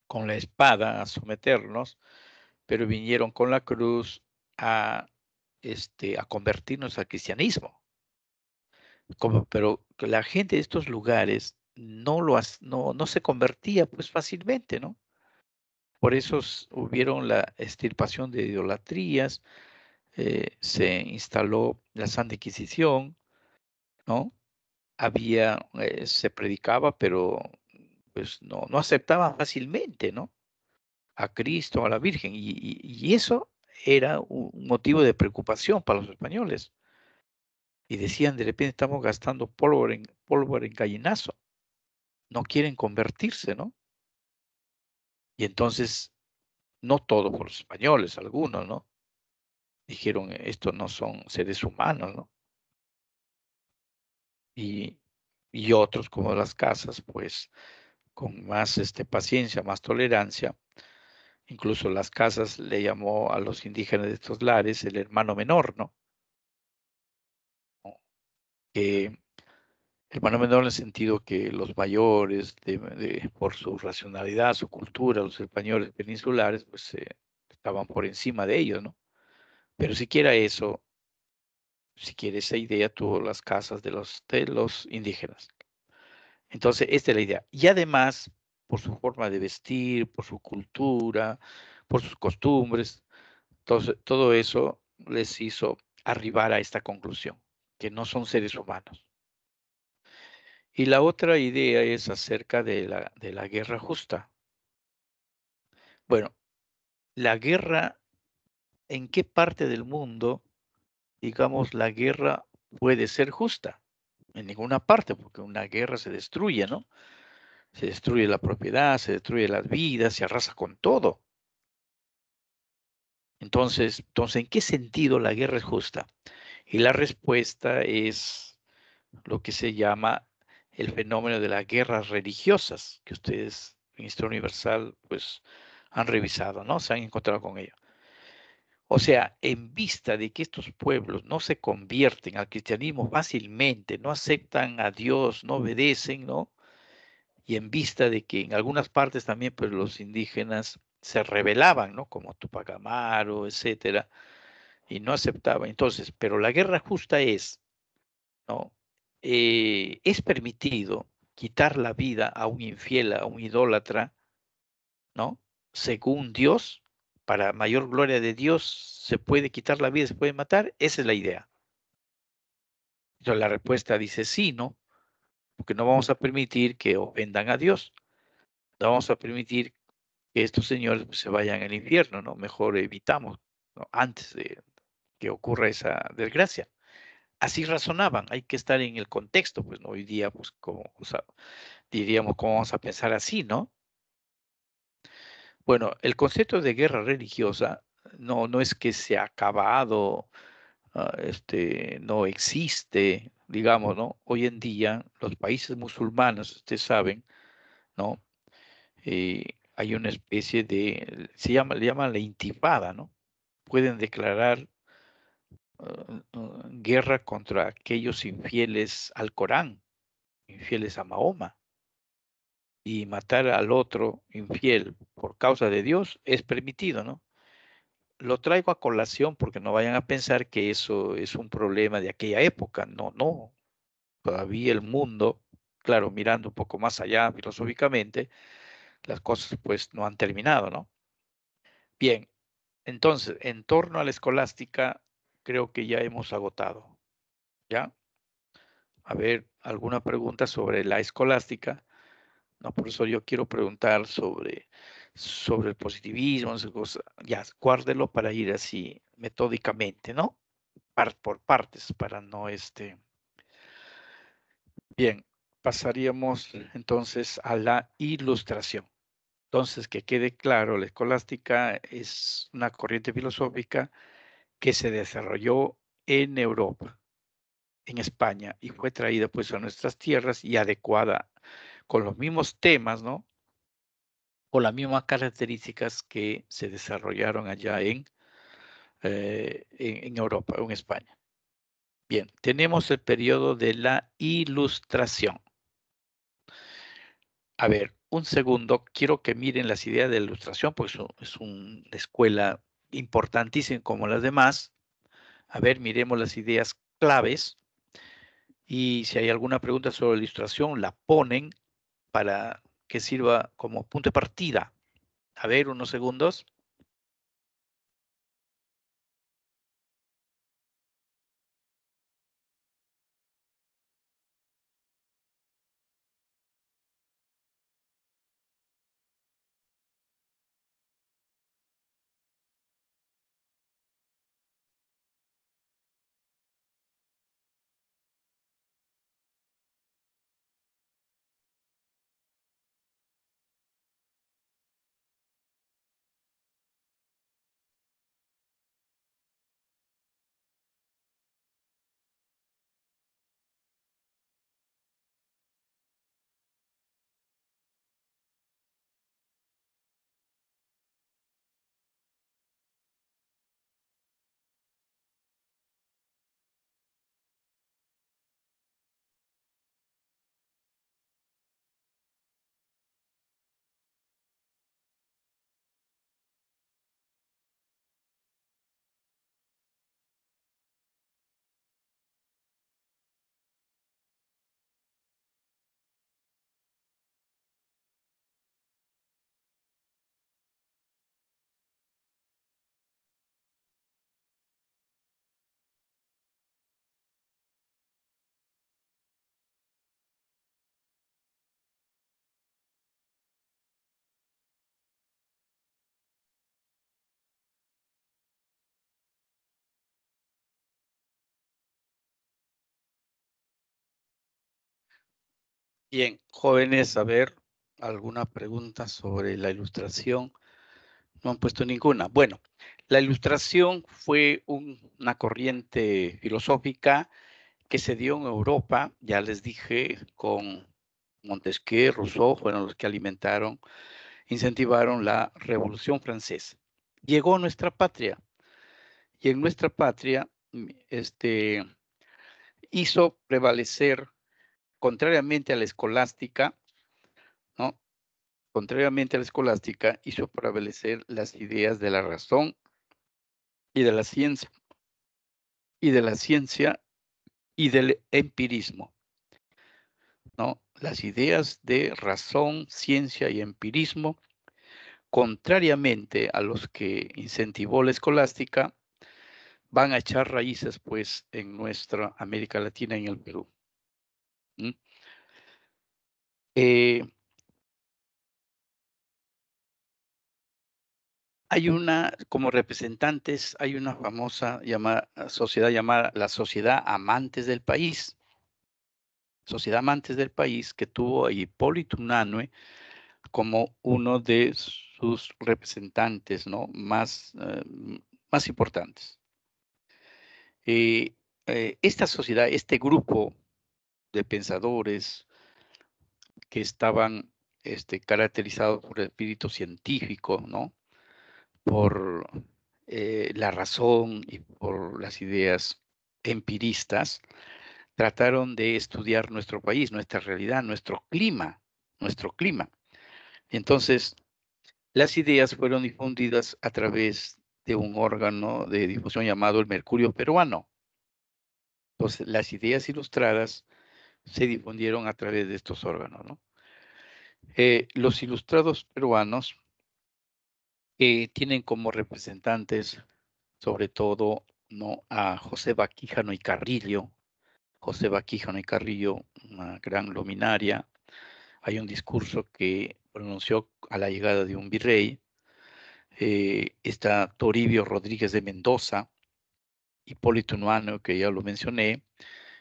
con la espada a someternos, pero vinieron con la cruz a convertirnos al cristianismo. Pero que la gente de estos lugares no se convertía pues fácilmente, ¿no? Por eso hubieron la extirpación de idolatrías, se instaló la Santa Inquisición, ¿no? Se predicaba, pero pues no aceptaban fácilmente, ¿no? A Cristo, a la Virgen, y eso era un motivo de preocupación para los españoles. Y decían, de repente estamos gastando pólvora en gallinazo, no quieren convertirse, ¿no? Y entonces, no todos por los españoles, algunos, ¿no? Dijeron, estos no son seres humanos, ¿no? Y, y otros, como las casas, pues, con más paciencia, más tolerancia. Incluso las casas le llamó a los indígenas de estos lares el hermano menor, ¿no? Que hermano menor en el sentido que los mayores, por su racionalidad, su cultura, los españoles peninsulares, pues estaban por encima de ellos, ¿no? Pero siquiera eso, siquiera esa idea tuvo las casas de los indígenas. Entonces, esta es la idea. Y además, por su forma de vestir, por su cultura, por sus costumbres, todo eso les hizo arribar a esta conclusión, que no son seres humanos. Y la otra idea es acerca de la guerra justa. Bueno, la guerra, ¿en qué parte del mundo, digamos, la guerra puede ser justa? En ninguna parte, porque una guerra se destruye, ¿no? Se destruye la propiedad, se destruye las vidas, se arrasa con todo. Entonces, ¿en qué sentido la guerra es justa? Y la respuesta es lo que se llama el fenómeno de las guerras religiosas, que ustedes en Historia Universal pues han revisado, ¿no? Se han encontrado con ello. O sea, en vista de que estos pueblos no se convierten al cristianismo fácilmente, no aceptan a Dios, no obedecen, ¿no? Y en vista de que en algunas partes también pues los indígenas se rebelaban, ¿no? Como Tupac Amaru, etcétera, y no aceptaban. Entonces, pero la guerra justa ¿no? Es permitido quitar la vida a un infiel, a un idólatra, ¿no? Según Dios, para mayor gloria de Dios, se puede quitar la vida, se puede matar. Esa es la idea. Entonces la respuesta dice sí, ¿no? Porque no vamos a permitir que ofendan a Dios. No vamos a permitir que estos señores pues, se vayan al infierno, ¿no? Mejor evitamos, ¿no? Antes de que ocurra esa desgracia. Así razonaban, hay que estar en el contexto, pues ¿no? Hoy día, pues como, o sea, diríamos, ¿cómo vamos a pensar así, no? Bueno, el concepto de guerra religiosa no es que se ha acabado, no existe, digamos, ¿no? Hoy en día, los países musulmanes, ustedes saben, ¿no? Hay una especie le llaman la intifada, ¿no? Pueden declarar guerra contra aquellos infieles al Corán, infieles a Mahoma, y matar al otro infiel por causa de Dios es permitido, ¿no? Lo traigo a colación porque no vayan a pensar que eso es un problema de aquella época. No, no. Todavía el mundo claro, mirando un poco más allá filosóficamente, las cosas pues no han terminado, ¿no? Bien, entonces, en torno a la escolástica, creo que ya hemos agotado, ¿ya? A ver, alguna pregunta sobre la escolástica. No, por eso yo quiero preguntar sobre el positivismo, esas cosas. Ya, guárdelo para ir así metódicamente, ¿no? Por partes, para no Bien, pasaríamos entonces a la ilustración. Entonces, que quede claro, la escolástica es una corriente filosófica que se desarrolló en Europa, en España, y fue traída pues a nuestras tierras y adecuada con los mismos temas, ¿no? Con las mismas características que se desarrollaron allá en Europa o en España. Bien, tenemos el periodo de la Ilustración. A ver, un segundo, quiero que miren las ideas de la Ilustración, pues es una escuela importantísima como las demás. A ver, miremos las ideas claves y si hay alguna pregunta sobre la Ilustración, la ponen para que sirva como punto de partida. A ver, unos segundos. Bien, jóvenes, a ver, ¿alguna pregunta sobre la Ilustración? No han puesto ninguna. Bueno, la Ilustración fue una corriente filosófica que se dio en Europa, ya les dije, con Montesquieu, Rousseau, fueron los que alimentaron, incentivaron la Revolución Francesa. Llegó a nuestra patria y en nuestra patria hizo prevalecer, contrariamente a la escolástica, ¿no? Contrariamente a la escolástica, hizo prevalecer las ideas de la razón y de la ciencia, y de la ciencia y del empirismo, ¿no? Las ideas de razón, ciencia y empirismo, contrariamente a los que incentivó la escolástica, van a echar raíces, pues, en nuestra América Latina y en el Perú. ¿Mm? Eh, Hay como representantes, hay una famosa sociedad llamada la Sociedad Amantes del País. Sociedad Amantes del País, que tuvo a Hipólito Unanue como uno de sus representantes, ¿no? Más importantes. Esta sociedad, este grupo de pensadores que estaban caracterizados por el espíritu científico, ¿no? Por la razón y por las ideas empiristas, trataron de estudiar nuestro país, nuestra realidad, nuestro clima, nuestro clima. Entonces, las ideas fueron difundidas a través de un órgano de difusión llamado el Mercurio Peruano. Entonces, las ideas ilustradas se difundieron a través de estos órganos, ¿no? Los ilustrados peruanos tienen como representantes, sobre todo, ¿no?, a José Baquíjano y Carrillo. José Baquíjano y Carrillo, una gran luminaria. Hay un discurso que pronunció a la llegada de un virrey. Está Toribio Rodríguez de Mendoza, Hipólito Unanue, que ya lo mencioné,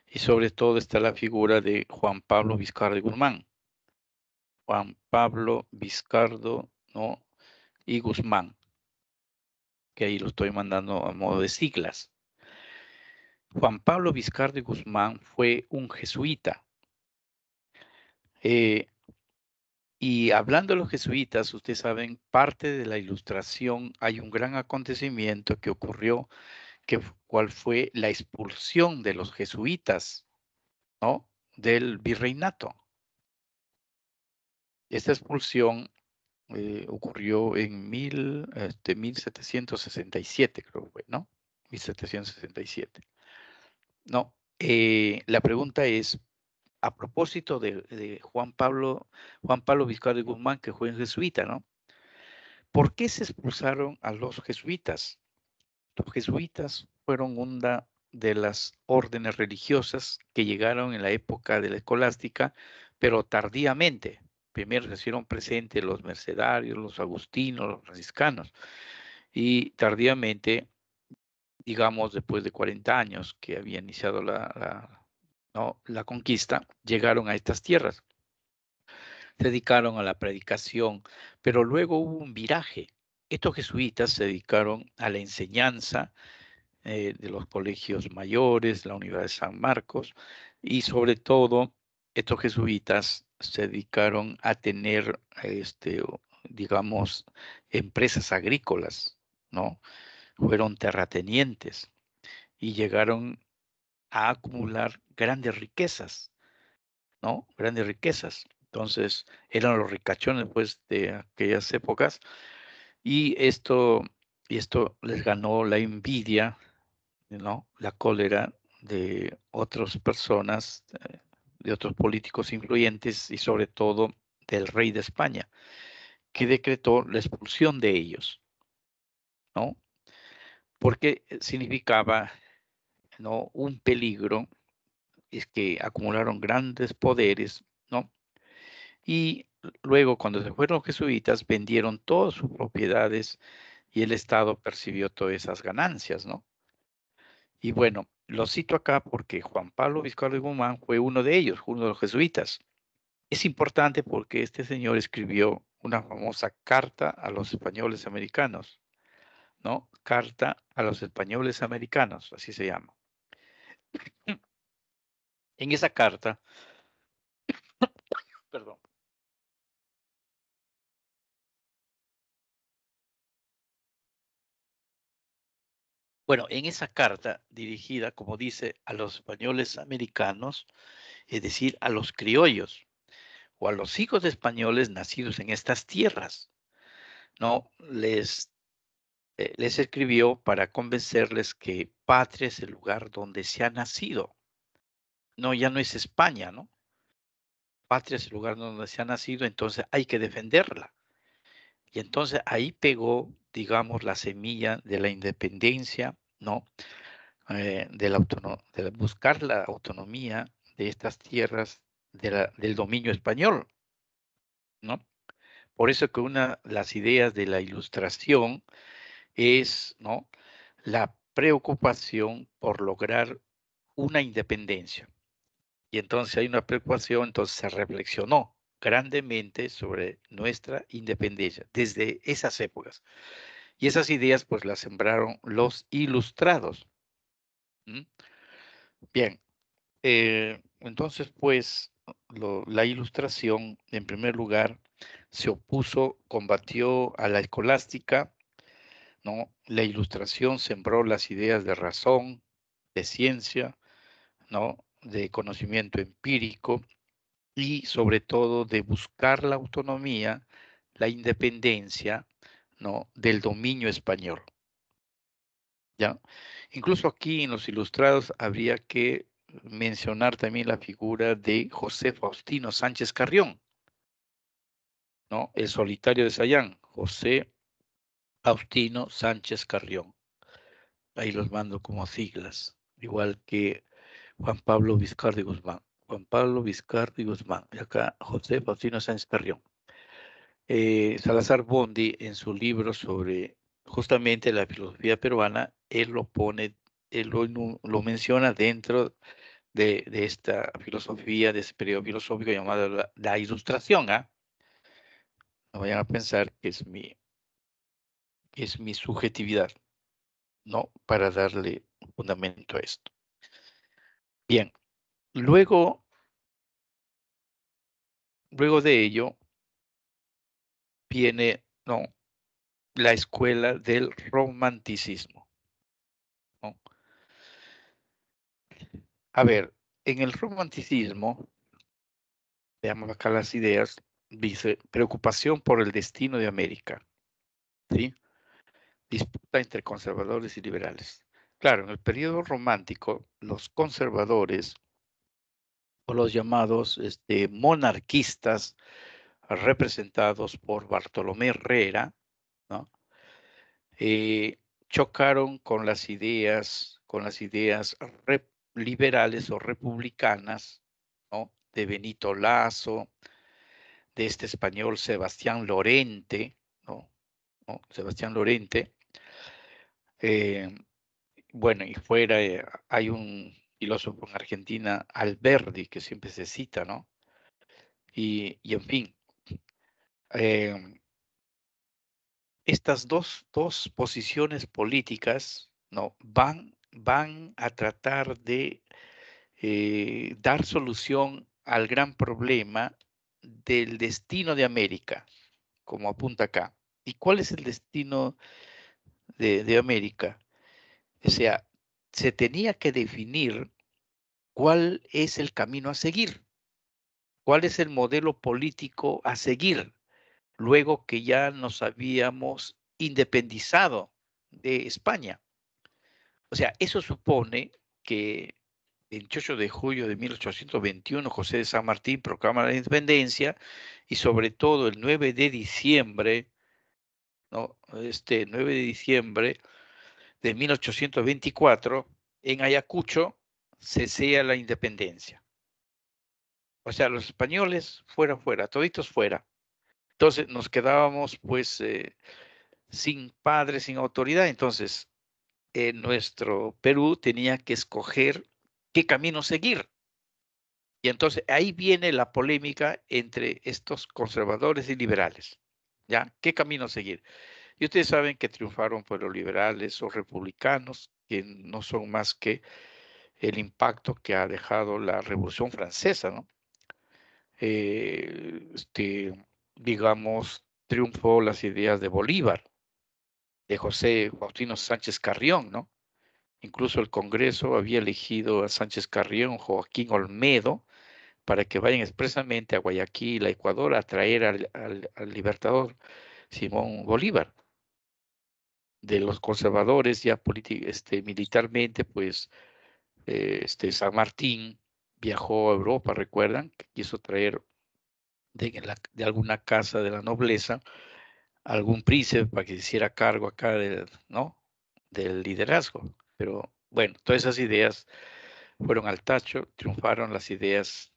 y sobre todo está la figura de Juan Pablo Vizcarra de Guzmán. Juan Pablo Vizcardo, ¿no?, y Guzmán, que ahí lo estoy mandando a modo de siglas. Juan Pablo Vizcardo y Guzmán fue un jesuita. Y hablando de los jesuitas, ustedes saben, parte de la Ilustración hay un gran acontecimiento que ocurrió, cuál fue la expulsión de los jesuitas, ¿no?, del virreinato. Esta expulsión ocurrió en 1767, creo que fue, ¿no? 1767. No, la pregunta es, a propósito de Juan Pablo Vizcarra de Guzmán, que fue un jesuita, ¿no? ¿Por qué se expulsaron a los jesuitas? Los jesuitas fueron una de las órdenes religiosas que llegaron en la época de la escolástica, pero tardíamente. Primero se hicieron presentes los mercedarios, los agustinos, los franciscanos, y tardíamente, digamos, después de 40 años que había iniciado ¿no?, la conquista, llegaron a estas tierras. Se dedicaron a la predicación, pero luego hubo un viraje. Estos jesuitas se dedicaron a la enseñanza de los colegios mayores, la Universidad de San Marcos, y sobre todo estos jesuitas se dedicaron a tener, digamos, empresas agrícolas, ¿no? Fueron terratenientes y llegaron a acumular grandes riquezas, ¿no? Grandes riquezas. Entonces, eran los ricachones, pues, de aquellas épocas, y esto les ganó la envidia, ¿no?, la cólera de otras personas, de otros políticos influyentes y sobre todo del rey de España, que decretó la expulsión de ellos, ¿no? Porque significaba, ¿no?, un peligro, es que acumularon grandes poderes, ¿no? Y luego, cuando se fueron los jesuitas, vendieron todas sus propiedades y el Estado percibió todas esas ganancias, ¿no? Y bueno, lo cito acá porque Juan Pablo Vizcarra de Guzmán fue uno de ellos, uno de los jesuitas. Es importante porque este señor escribió una famosa carta a los españoles americanos, ¿no? Carta a los españoles americanos, así se llama. En esa carta, perdón, bueno, en esa carta dirigida, como dice, a los españoles americanos, es decir, a los criollos o a los hijos de españoles nacidos en estas tierras, ¿no? Les escribió para convencerles que patria es el lugar donde se ha nacido. No, ya no es España, ¿no? Patria es el lugar donde se ha nacido, entonces hay que defenderla. Y entonces ahí pegó, digamos, la semilla de la independencia, ¿no? De buscar la autonomía de estas tierras del dominio español, ¿no? Por eso que una de las ideas de la Ilustración es, ¿no?, la preocupación por lograr una independencia. Y entonces hay una preocupación, entonces se reflexionó grandemente sobre nuestra independencia desde esas épocas. Y esas ideas pues las sembraron los ilustrados. ¿Mm? Bien, entonces pues la Ilustración en primer lugar se opuso, combatió a la escolástica, ¿no? La Ilustración sembró las ideas de razón, de ciencia, ¿no?, de conocimiento empírico y sobre todo de buscar la autonomía, la independencia, ¿no?, del dominio español, ¿ya? Incluso aquí en los Ilustrados habría que mencionar también la figura de José Faustino Sánchez Carrión, ¿no? El solitario de Sayán, José Faustino Sánchez Carrión. Ahí los mando como siglas, igual que Juan Pablo Vizcardi Guzmán. Juan Pablo Vizcardi Guzmán. Y acá José Faustino Sánchez Carrión. Salazar Bondi, en su libro sobre justamente la filosofía peruana, él lo pone, él lo menciona dentro de esta filosofía, de ese periodo filosófico llamado la Ilustración. ¿Ah? No vayan a pensar que es mi subjetividad, ¿no? Para darle fundamento a esto. Bien, luego de ello viene, ¿no?, la escuela del romanticismo, ¿no? A ver, en el romanticismo, veamos acá las ideas, dice, preocupación por el destino de América, ¿sí? Disputa entre conservadores y liberales. Claro, en el periodo romántico, los conservadores o los llamados monarquistas, representados por Bartolomé Herrera, ¿no? Eh, chocaron con las ideas liberales o republicanas, ¿no?, de Benito Lazo, de este español Sebastián Lorente, ¿no? Sebastián Lorente. Bueno, y fuera hay un filósofo en Argentina, Alberdi, que siempre se cita, ¿no? Y en fin, eh, estas dos posiciones políticas, ¿no?, van a tratar de dar solución al gran problema del destino de América, como apunta acá. ¿Y cuál es el destino de América? O sea, se tenía que definir cuál es el camino a seguir, cuál es el modelo político a seguir, luego que ya nos habíamos independizado de España. O sea, eso supone que el 28 de julio de 1821 José de San Martín proclama la independencia, y sobre todo el 9 de diciembre, ¿no? 9 de diciembre de 1824, en Ayacucho se sea la independencia. O sea, los españoles fuera, toditos fuera. Entonces nos quedábamos pues sin padre, sin autoridad. Entonces nuestro Perú tenía que escoger qué camino seguir. Y entonces ahí viene la polémica entre estos conservadores y liberales. ¿Ya? ¿Qué camino seguir? Y ustedes saben que triunfaron por los liberales o republicanos, que no son más que el impacto que ha dejado la Revolución Francesa, ¿no? Digamos, triunfó las ideas de Bolívar, de José Faustino Sánchez Carrión, ¿no? Incluso el Congreso había elegido a Sánchez Carrión, Joaquín Olmedo, para que vayan expresamente a Guayaquil, a Ecuador, a traer al libertador Simón Bolívar. De los conservadores ya militarmente, pues San Martín viajó a Europa, recuerdan, que quiso traer de alguna casa de la nobleza algún príncipe para que se hiciera cargo acá ¿no?, del liderazgo. Pero bueno, todas esas ideas fueron al tacho, triunfaron las ideas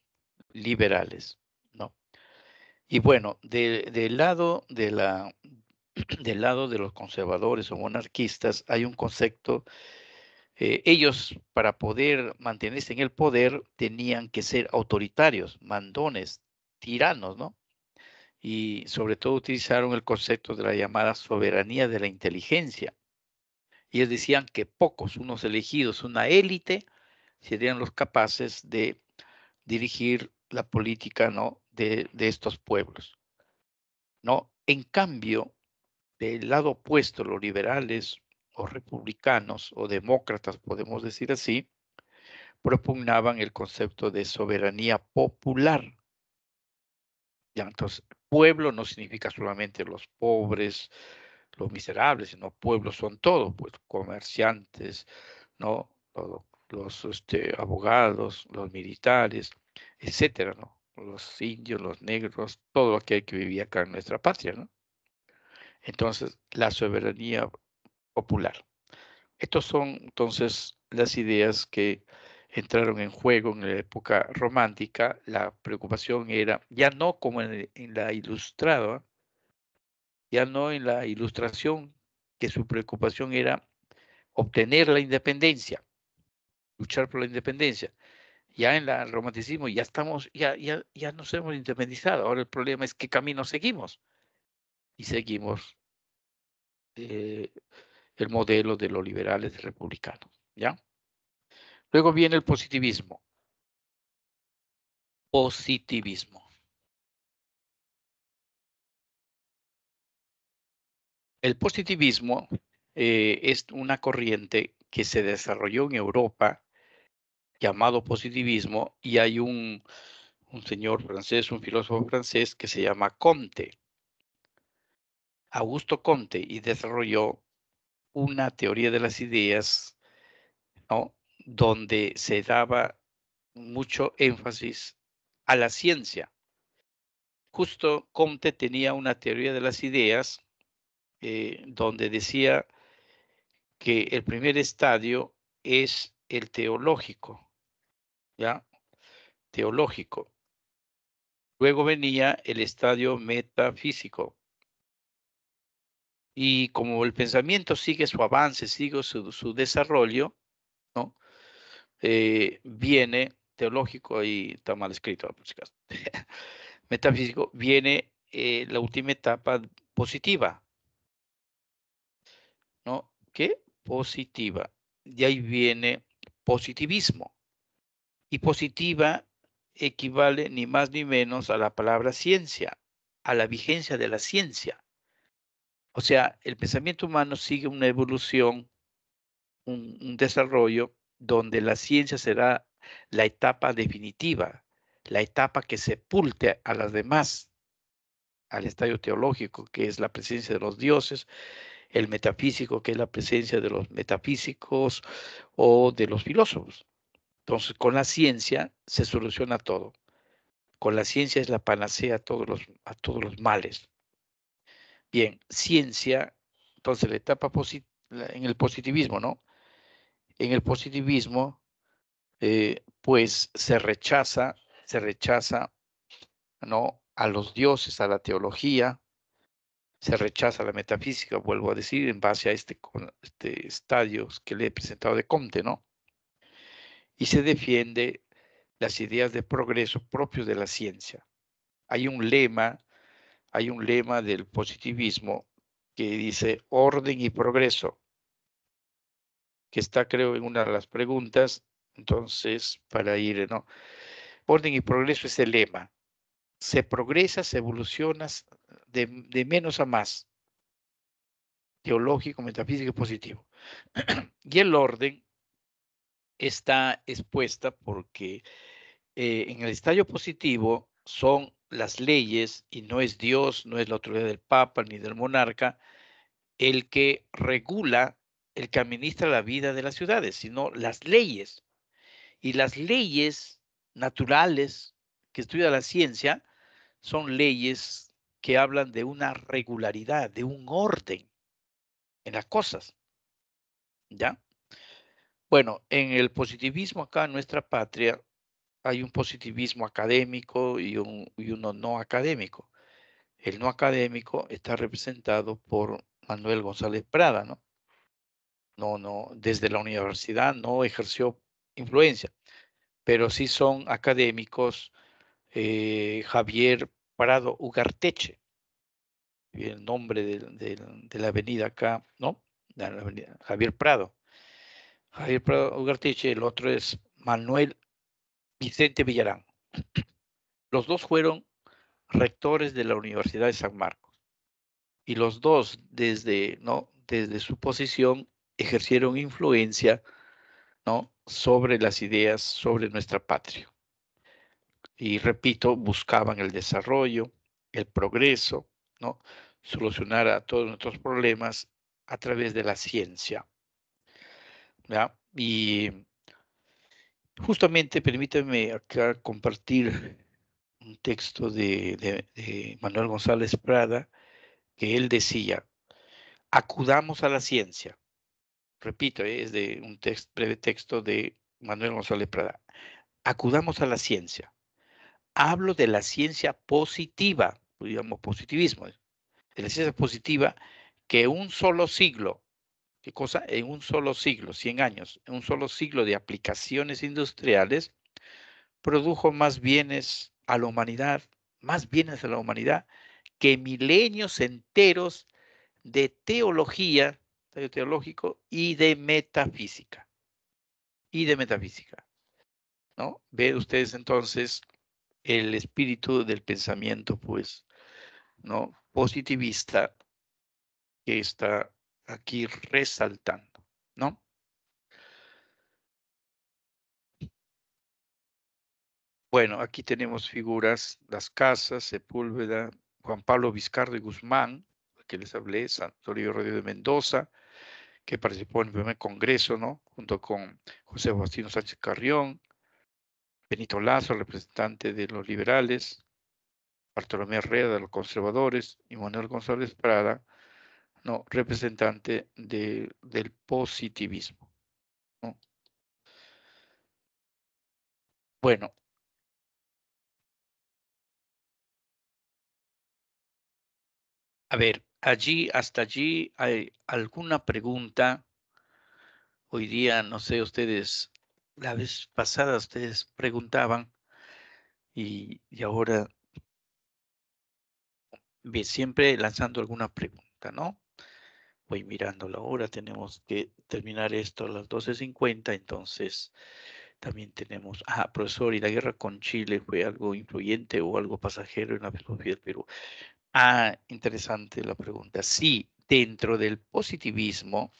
liberales, ¿no? Y bueno, del lado del lado de los conservadores o monarquistas hay un concepto. Ellos, para poder mantenerse en el poder, tenían que ser autoritarios, mandones, tiranos, ¿no? Y sobre todo utilizaron el concepto de la llamada soberanía de la inteligencia. Ellos decían que pocos, unos elegidos, una élite, serían los capaces de dirigir la política, ¿no?, de estos pueblos, ¿no? En cambio, del lado opuesto, los liberales o republicanos o demócratas, podemos decir así, propugnaban el concepto de soberanía popular. Ya, entonces, pueblo no significa solamente los pobres, los miserables, sino pueblos son todos, pues comerciantes, ¿no? Todo, los abogados, los militares, etcétera, ¿no? Los indios, los negros, todo aquel que vivía acá en nuestra patria, ¿no? Entonces, la soberanía popular. Estas son entonces las ideas que entraron en juego en la época romántica. La preocupación era, ya no como en la ilustrada, ya no en la ilustración, que su preocupación era obtener la independencia, luchar por la independencia. Ya en el romanticismo ya estamos, ya nos hemos independizado. Ahora el problema es qué camino seguimos. Y seguimos eh, el modelo de los liberales republicanos, ¿ya? Luego viene el positivismo. Positivismo. El positivismo es una corriente que se desarrolló en Europa llamado positivismo y hay un señor francés, un filósofo francés que se llama Comte, Augusto Comte, y desarrolló una teoría de las ideas, ¿no? Donde se daba mucho énfasis a la ciencia. Justo Comte tenía una teoría de las ideas donde decía que el primer estadio es el teológico, ¿ya? Teológico. Luego venía el estadio metafísico. Y como el pensamiento sigue su avance, sigue su desarrollo, ¿no? Viene teológico, y está mal escrito, por si acaso. Metafísico, viene la última etapa positiva, ¿no? ¿Qué? Positiva. De ahí viene positivismo. Y positiva equivale ni más ni menos a la palabra ciencia, a la vigencia de la ciencia. O sea, el pensamiento humano sigue una evolución, un desarrollo donde la ciencia será la etapa definitiva, la etapa que sepulte a las demás, al estadio teológico, que es la presencia de los dioses, el metafísico, que es la presencia de los metafísicos o de los filósofos. Entonces, con la ciencia se soluciona todo. Con la ciencia es la panacea a todos los males. Bien, ciencia, entonces la etapa en el positivismo, ¿no? En el positivismo, pues se rechaza, ¿no? A los dioses, a la teología, se rechaza la metafísica, vuelvo a decir, en base a este estadio que le he presentado de Comte, ¿no? Y se defiende las ideas de progreso propios de la ciencia. Hay un lema del positivismo que dice orden y progreso, que está creo en una de las preguntas, entonces para ir, ¿no? Orden y progreso es el lema. Se progresa, se evoluciona de menos a más, teológico, metafísico y positivo. Y el orden está expuesta porque en el estadio positivo son las leyes y no es Dios, no es la autoridad del Papa ni del monarca, el que regula, el que administra la vida de las ciudades, sino las leyes. Y las leyes naturales que estudia la ciencia son leyes que hablan de una regularidad, de un orden en las cosas, ¿ya? Bueno, en el positivismo acá en nuestra patria hay un positivismo académico y uno no académico. El no académico está representado por Manuel González Prada, ¿no? No, desde la universidad no ejerció influencia, pero sí son académicos Javier Prado Ugarteche, el nombre de la avenida acá, ¿no? La avenida Javier Prado. Javier Prado Ugarteche, el otro es Manuel Vicente Villarán. Los dos fueron rectores de la Universidad de San Marcos y los dos ¿no? Desde su posición ejercieron influencia, ¿no? Sobre las ideas sobre nuestra patria. Y repito, buscaban el desarrollo, el progreso, ¿no? Solucionar a todos nuestros problemas a través de la ciencia, ¿ya? Y Justamente permítame acá compartir un texto de Manuel González Prada, que él decía, acudamos a la ciencia. Repito, es de un breve texto de Manuel González Prada. Acudamos a la ciencia. Hablo de la ciencia positiva, digamos positivismo, de la ciencia positiva que un solo siglo, ¿qué cosa? En un solo siglo, 100 años, en un solo siglo de aplicaciones industriales, produjo más bienes a la humanidad que milenios enteros de teología, teológico y de metafísica, ¿no? Ve ustedes entonces el espíritu del pensamiento, pues, ¿no? Positivista que está aquí resaltando, ¿no? Bueno, aquí tenemos figuras, Las Casas, Sepúlveda, Juan Pablo Vizcarra y Guzmán, que les hablé, Santorio Rodríguez de Mendoza, que participó en el primer congreso, ¿no? Junto con José Faustino Sánchez Carrión, Benito Lazo, representante de los liberales, Bartolomé Herrera de los conservadores y Manuel González Prada, ¿no? Representante del positivismo, ¿no? Bueno, a ver, hasta allí, ¿hay alguna pregunta? Hoy día, no sé, ustedes, la vez pasada ustedes preguntaban y ahora siempre lanzando alguna pregunta, ¿no? Voy mirando la hora, tenemos que terminar esto a las 12:50, entonces también tenemos, profesor, ¿y la guerra con Chile fue algo influyente o algo pasajero en la filosofía del Perú? Interesante la pregunta. Sí, dentro del positivismo,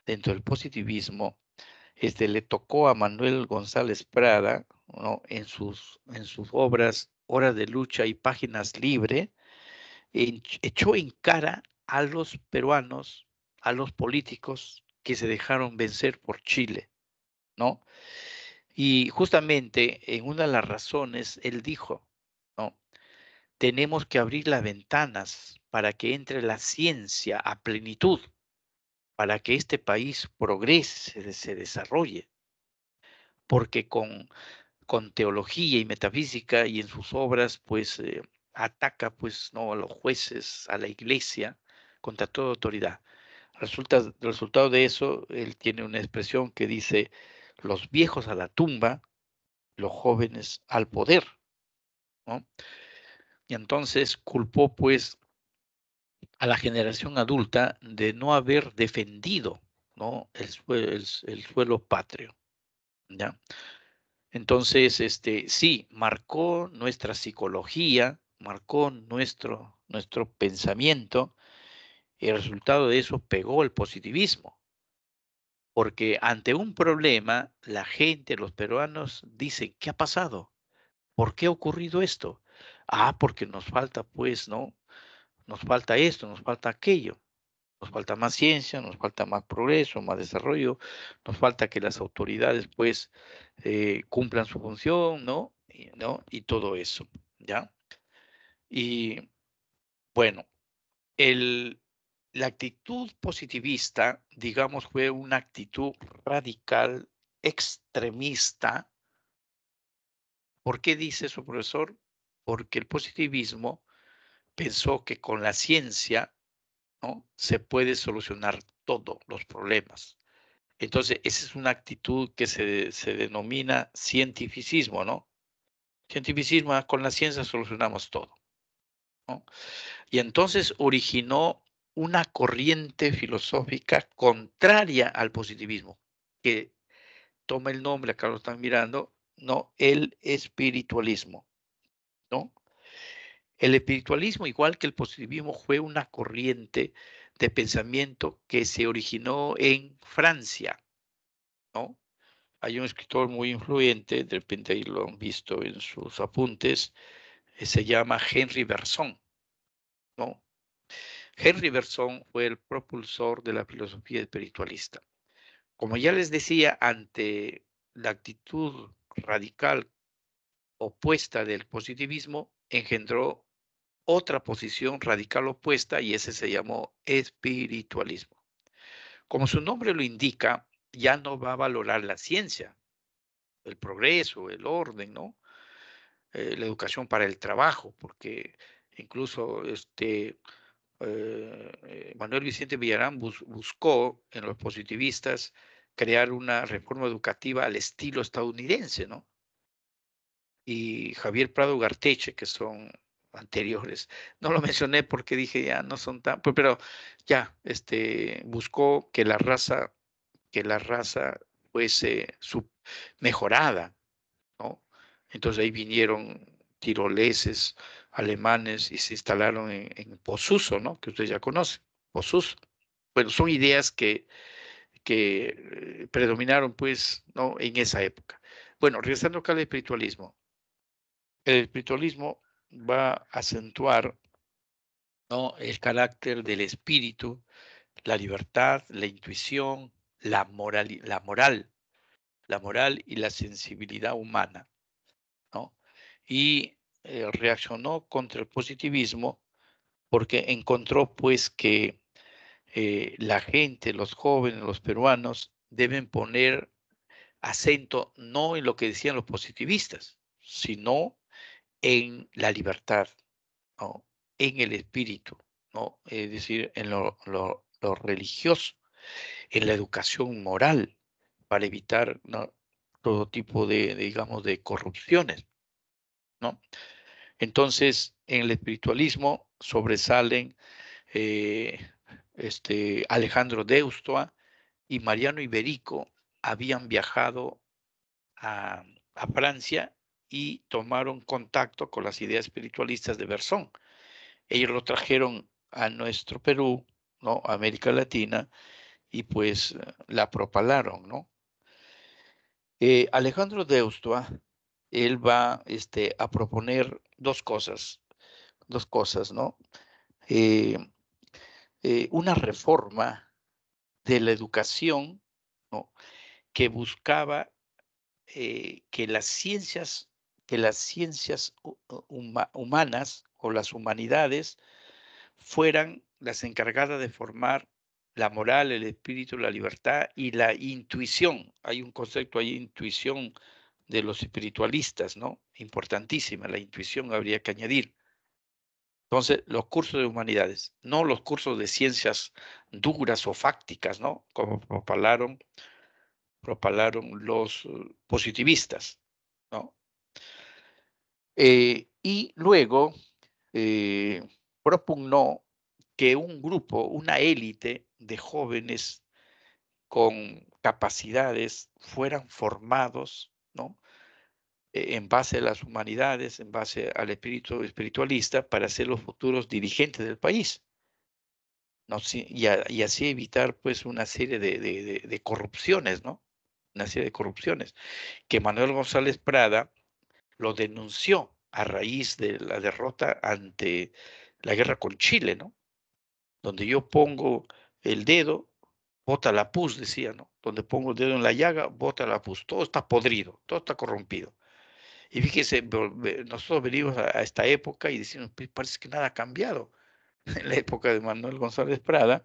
le tocó a Manuel González Prada, ¿no? En sus obras Horas de Lucha y Páginas Libre, echó en cara a los peruanos, a los políticos que se dejaron vencer por Chile, ¿no? Y justamente en una de las razones, él dijo, ¿no? Tenemos que abrir las ventanas para que entre la ciencia a plenitud, para que este país progrese, se desarrolle, porque con teología y metafísica y en sus obras, pues ataca, pues, ¿no? A los jueces, a la iglesia, contra toda autoridad. El resultado de eso, él tiene una expresión que dice, los viejos a la tumba, los jóvenes al poder, ¿no? Y entonces culpó, pues, a la generación adulta de no haber defendido, ¿no? El suelo patrio, ¿ya? Entonces, sí, marcó nuestra psicología, marcó nuestro pensamiento, y el resultado de eso pegó el positivismo, porque ante un problema, la gente, los peruanos, dicen, ¿qué ha pasado? ¿Por qué ha ocurrido esto? Porque nos falta, pues, ¿no? Nos falta esto, nos falta aquello. Nos falta más ciencia, nos falta más progreso, más desarrollo, nos falta que las autoridades, pues, cumplan su función, ¿no? ¿No? Y todo eso, ¿ya? Y bueno, el, la actitud positivista, digamos, fue una actitud radical, extremista. ¿Por qué dice eso, profesor? Porque el positivismo pensó que con la ciencia, ¿no? Se puede solucionar todos los problemas. Entonces, esa es una actitud que se denomina cientificismo, ¿no? Cientificismo, con la ciencia solucionamos todo, ¿no? Y entonces originó una corriente filosófica contraria al positivismo, que toma el nombre, acá lo están mirando, ¿no? El espiritualismo, ¿no? El espiritualismo, igual que el positivismo, fue una corriente de pensamiento que se originó en Francia, ¿no? Hay un escritor muy influyente, de repente ahí lo han visto en sus apuntes, se llama Henry Bergson, ¿no? Henry Bergson fue el propulsor de la filosofía espiritualista. Como ya les decía, ante la actitud radical opuesta del positivismo engendró otra posición radical opuesta y ese se llamó espiritualismo. Como su nombre lo indica, ya no va a valorar la ciencia, el progreso, el orden, ¿no? La educación para el trabajo, porque incluso Manuel Vicente Villarán buscó en los positivistas crear una reforma educativa al estilo estadounidense, ¿no? Y Javier Prado Garteche, que son anteriores. No lo mencioné porque dije ya no son tan, pero ya, buscó que la raza fuese mejorada, ¿no? Entonces ahí vinieron tiroleses, alemanes y se instalaron en Posuso, ¿no? Que ustedes ya conocen, Posuso. Bueno, son ideas que predominaron, pues, ¿no? En esa época. Bueno, regresando acá al espiritualismo. El espiritualismo va a acentuar, ¿no? El carácter del espíritu, la libertad, la intuición, la moral y la sensibilidad humana, ¿no? Y reaccionó contra el positivismo porque encontró pues que la gente, los jóvenes, los peruanos deben poner acento no en lo que decían los positivistas, sino en la libertad, ¿no? En el espíritu, ¿no? Es decir, en lo religioso, en la educación moral, para evitar, ¿no? Todo tipo digamos, de corrupciones, ¿no? Entonces, en el espiritualismo sobresalen eh, Alejandro Deustoa y Mariano Iberico habían viajado a, a Francia y tomaron contacto con las ideas espiritualistas de Bersón. Ellos lo trajeron a nuestro Perú, ¿no? A América Latina, y pues la propalaron, ¿no? Alejandro Deustoa, él va a proponer dos cosas, ¿no? Eh, una reforma de la educación, ¿no? Que buscaba que las ciencias humanas o las humanidades fueran las encargadas de formar la moral, el espíritu, la libertad y la intuición. Hay un concepto ahí, intuición de los espiritualistas, ¿no? Importantísima, la intuición habría que añadir. Entonces, los cursos de humanidades, no los cursos de ciencias duras o fácticas, ¿no? Como propalaron los positivistas, ¿no? Y luego eh, propugnó que un grupo, una élite de jóvenes con capacidades fueran formados, ¿no? En base a las humanidades, en base al espíritu espiritualista, para ser los futuros dirigentes del país, ¿no? Sí, y así evitar, pues, una serie de corrupciones, ¿no? Una serie de corrupciones, que Manuel González Prada lo denunció a raíz de la derrota ante la guerra con Chile, ¿no? Donde yo pongo el dedo, bota la pus, decía, ¿no? Donde pongo el dedo en la llaga, bota la pus. Todo está podrido, todo está corrompido. Y fíjese, nosotros venimos a esta época y decimos, pues, parece que nada ha cambiado. En la época de Manuel González Prada,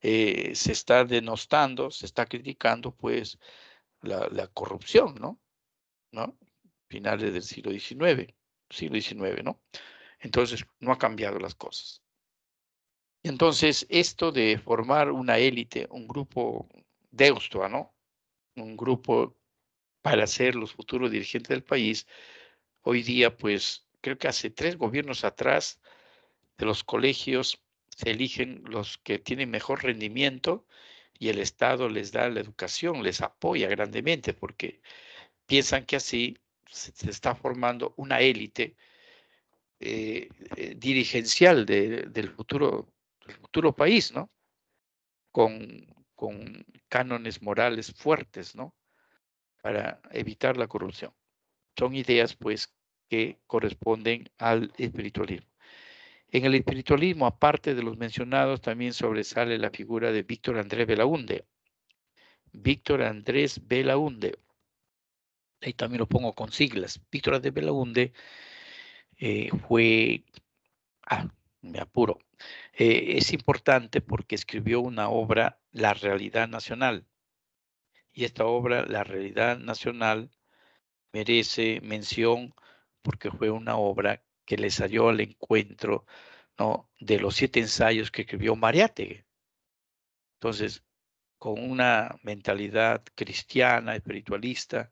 se está denostando, se está criticando, pues, la corrupción, ¿no? ¿No? Finales del siglo XIX, ¿no? Entonces, no ha cambiado las cosas. Entonces, esto de formar una élite, un grupo Deustoa, ¿no? Un grupo para ser los futuros dirigentes del país, hoy día, pues, creo que hace 3 gobiernos atrás, de los colegios se eligen los que tienen mejor rendimiento y el Estado les da la educación, les apoya grandemente, porque piensan que así se está formando una élite dirigencial del futuro país, ¿no? Con cánones morales fuertes, ¿no? Para evitar la corrupción. Son ideas, pues, que corresponden al espiritualismo. En el espiritualismo, aparte de los mencionados, también sobresale la figura de Víctor Andrés Belaúnde. Víctor Andrés Belaúnde ahí también lo pongo con siglas. Víctor Andrés Belaúnde fue, me apuro, es importante porque escribió una obra, La Realidad Nacional, y esta obra, La Realidad Nacional, merece mención porque fue una obra que le salió al encuentro, ¿no?, de los 7 ensayos que escribió Mariátegui. Entonces, con una mentalidad cristiana, espiritualista,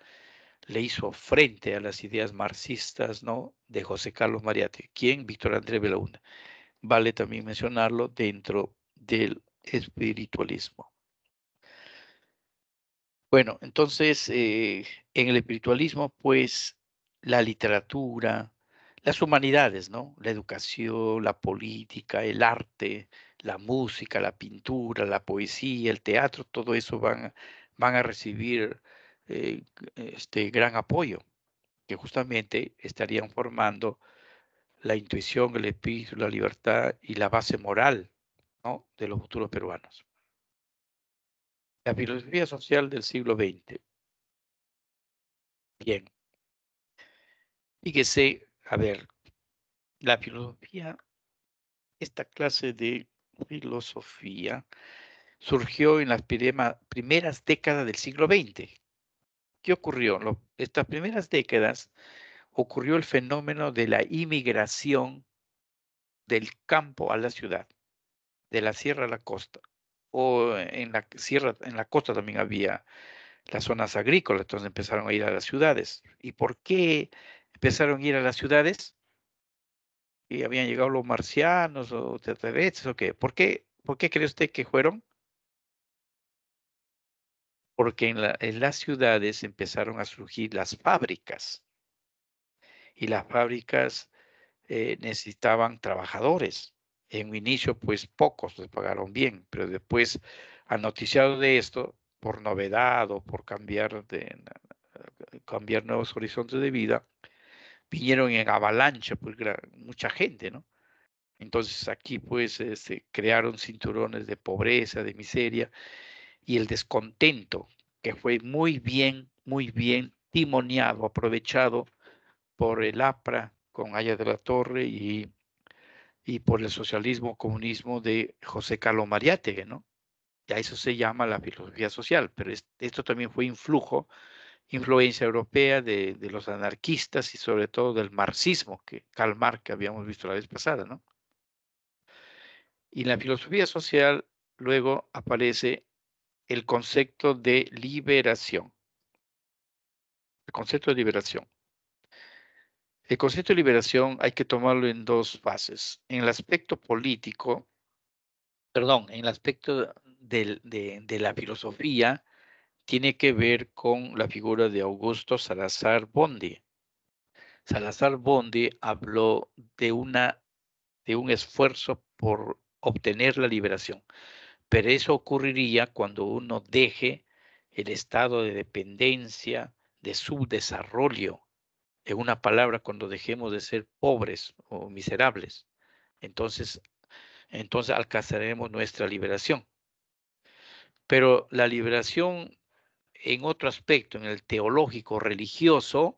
le hizo frente a las ideas marxistas, ¿no?, de José Carlos Mariátegui, quien Víctor Andrés Belaúnde. Vale también mencionarlo dentro del espiritualismo. Bueno, entonces, en el espiritualismo, pues, la literatura, las humanidades, ¿no? La educación, la política, el arte, la música, la pintura, la poesía, el teatro, todo eso van a recibir este gran apoyo, que justamente estarían formando la intuición, el espíritu, la libertad y la base moral, ¿no?, de los futuros peruanos. La filosofía social del siglo XX. Bien, fíjese, a ver, la filosofía, esta clase de filosofía surgió en las primeras décadas del siglo XX. ¿Qué ocurrió? Estas primeras décadas ocurrió el fenómeno de la inmigración del campo a la ciudad, de la sierra a la costa. O en la sierra, en la costa también había las zonas agrícolas, entonces empezaron a ir a las ciudades. ¿Y por qué empezaron a ir a las ciudades? ¿Y habían llegado los marcianos o extraterrestres o qué? ¿Por qué cree usted que fueron? Porque en las ciudades empezaron a surgir las fábricas y las fábricas necesitaban trabajadores. En un inicio, pues pocos les pagaron bien, pero después, al noticiado de esto, por novedad o por cambiar nuevos horizontes de vida, vinieron en avalancha, pues mucha gente, ¿no? Entonces aquí pues se crearon cinturones de pobreza, de miseria y el descontento que fue muy bien timoniado, aprovechado por el APRA con Aya de la Torre y por el socialismo, comunismo de José Carlos Mariátegui, ¿no? Y a eso se llama la filosofía social, pero esto también fue influencia europea de los anarquistas y sobre todo del marxismo, que Karl Marx, que habíamos visto la vez pasada, ¿no? Y en la filosofía social luego aparece el concepto de liberación. El concepto de liberación. El concepto de liberación hay que tomarlo en dos fases. En el aspecto político, perdón, en el aspecto de la filosofía, tiene que ver con la figura de Augusto Salazar Bondy. Salazar Bondy habló de un esfuerzo por obtener la liberación. Pero eso ocurriría cuando uno deje el estado de dependencia, de subdesarrollo. En una palabra, cuando dejemos de ser pobres o miserables, entonces, entonces alcanzaremos nuestra liberación. Pero la liberación en otro aspecto, en el teológico religioso,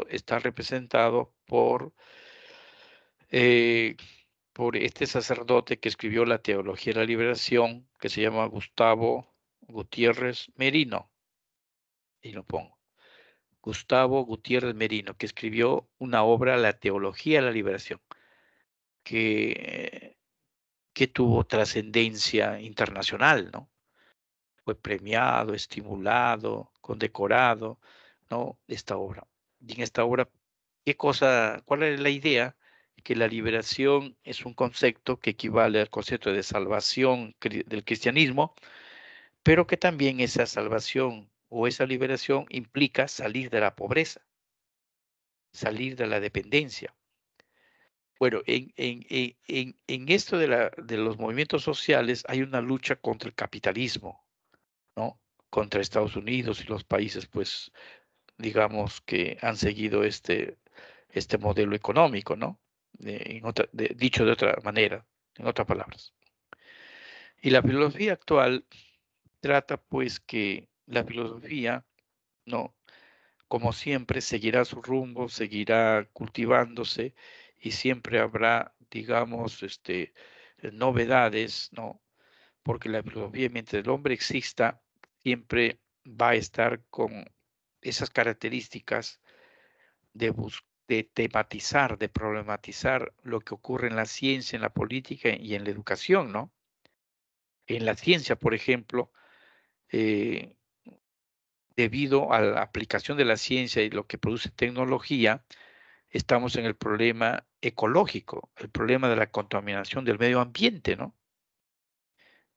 está representado eh, por este sacerdote que escribió la Teología de la Liberación, que se llama Gustavo Gutiérrez Merino, y lo pongo. Gustavo Gutiérrez Merino, que escribió una obra, La Teología de la Liberación, que, que tuvo trascendencia internacional, ¿no? Fue premiado, estimulado, condecorado, ¿no? Esta obra. Y en esta obra, ¿cuál es la idea? Que la liberación es un concepto que equivale al concepto de salvación del cristianismo, pero que también esa salvación o esa liberación implica salir de la pobreza, salir de la dependencia. Bueno, en esto de los movimientos sociales hay una lucha contra el capitalismo, ¿no? Contra Estados Unidos y los países, pues, digamos, que han seguido este modelo económico, ¿no? Dicho de otra manera, en otras palabras. Y la filosofía actual trata, pues, que la filosofía ¿no? Como siempre, seguirá su rumbo, seguirá cultivándose y siempre habrá, digamos, novedades, ¿no? Porque la filosofía, mientras el hombre exista, siempre va a estar con esas características de tematizar, de problematizar lo que ocurre en la ciencia, en la política y en la educación, ¿no? En la ciencia, por ejemplo, eh, debido a la aplicación de la ciencia y lo que produce tecnología, estamos en el problema ecológico, el problema de la contaminación del medio ambiente, ¿no?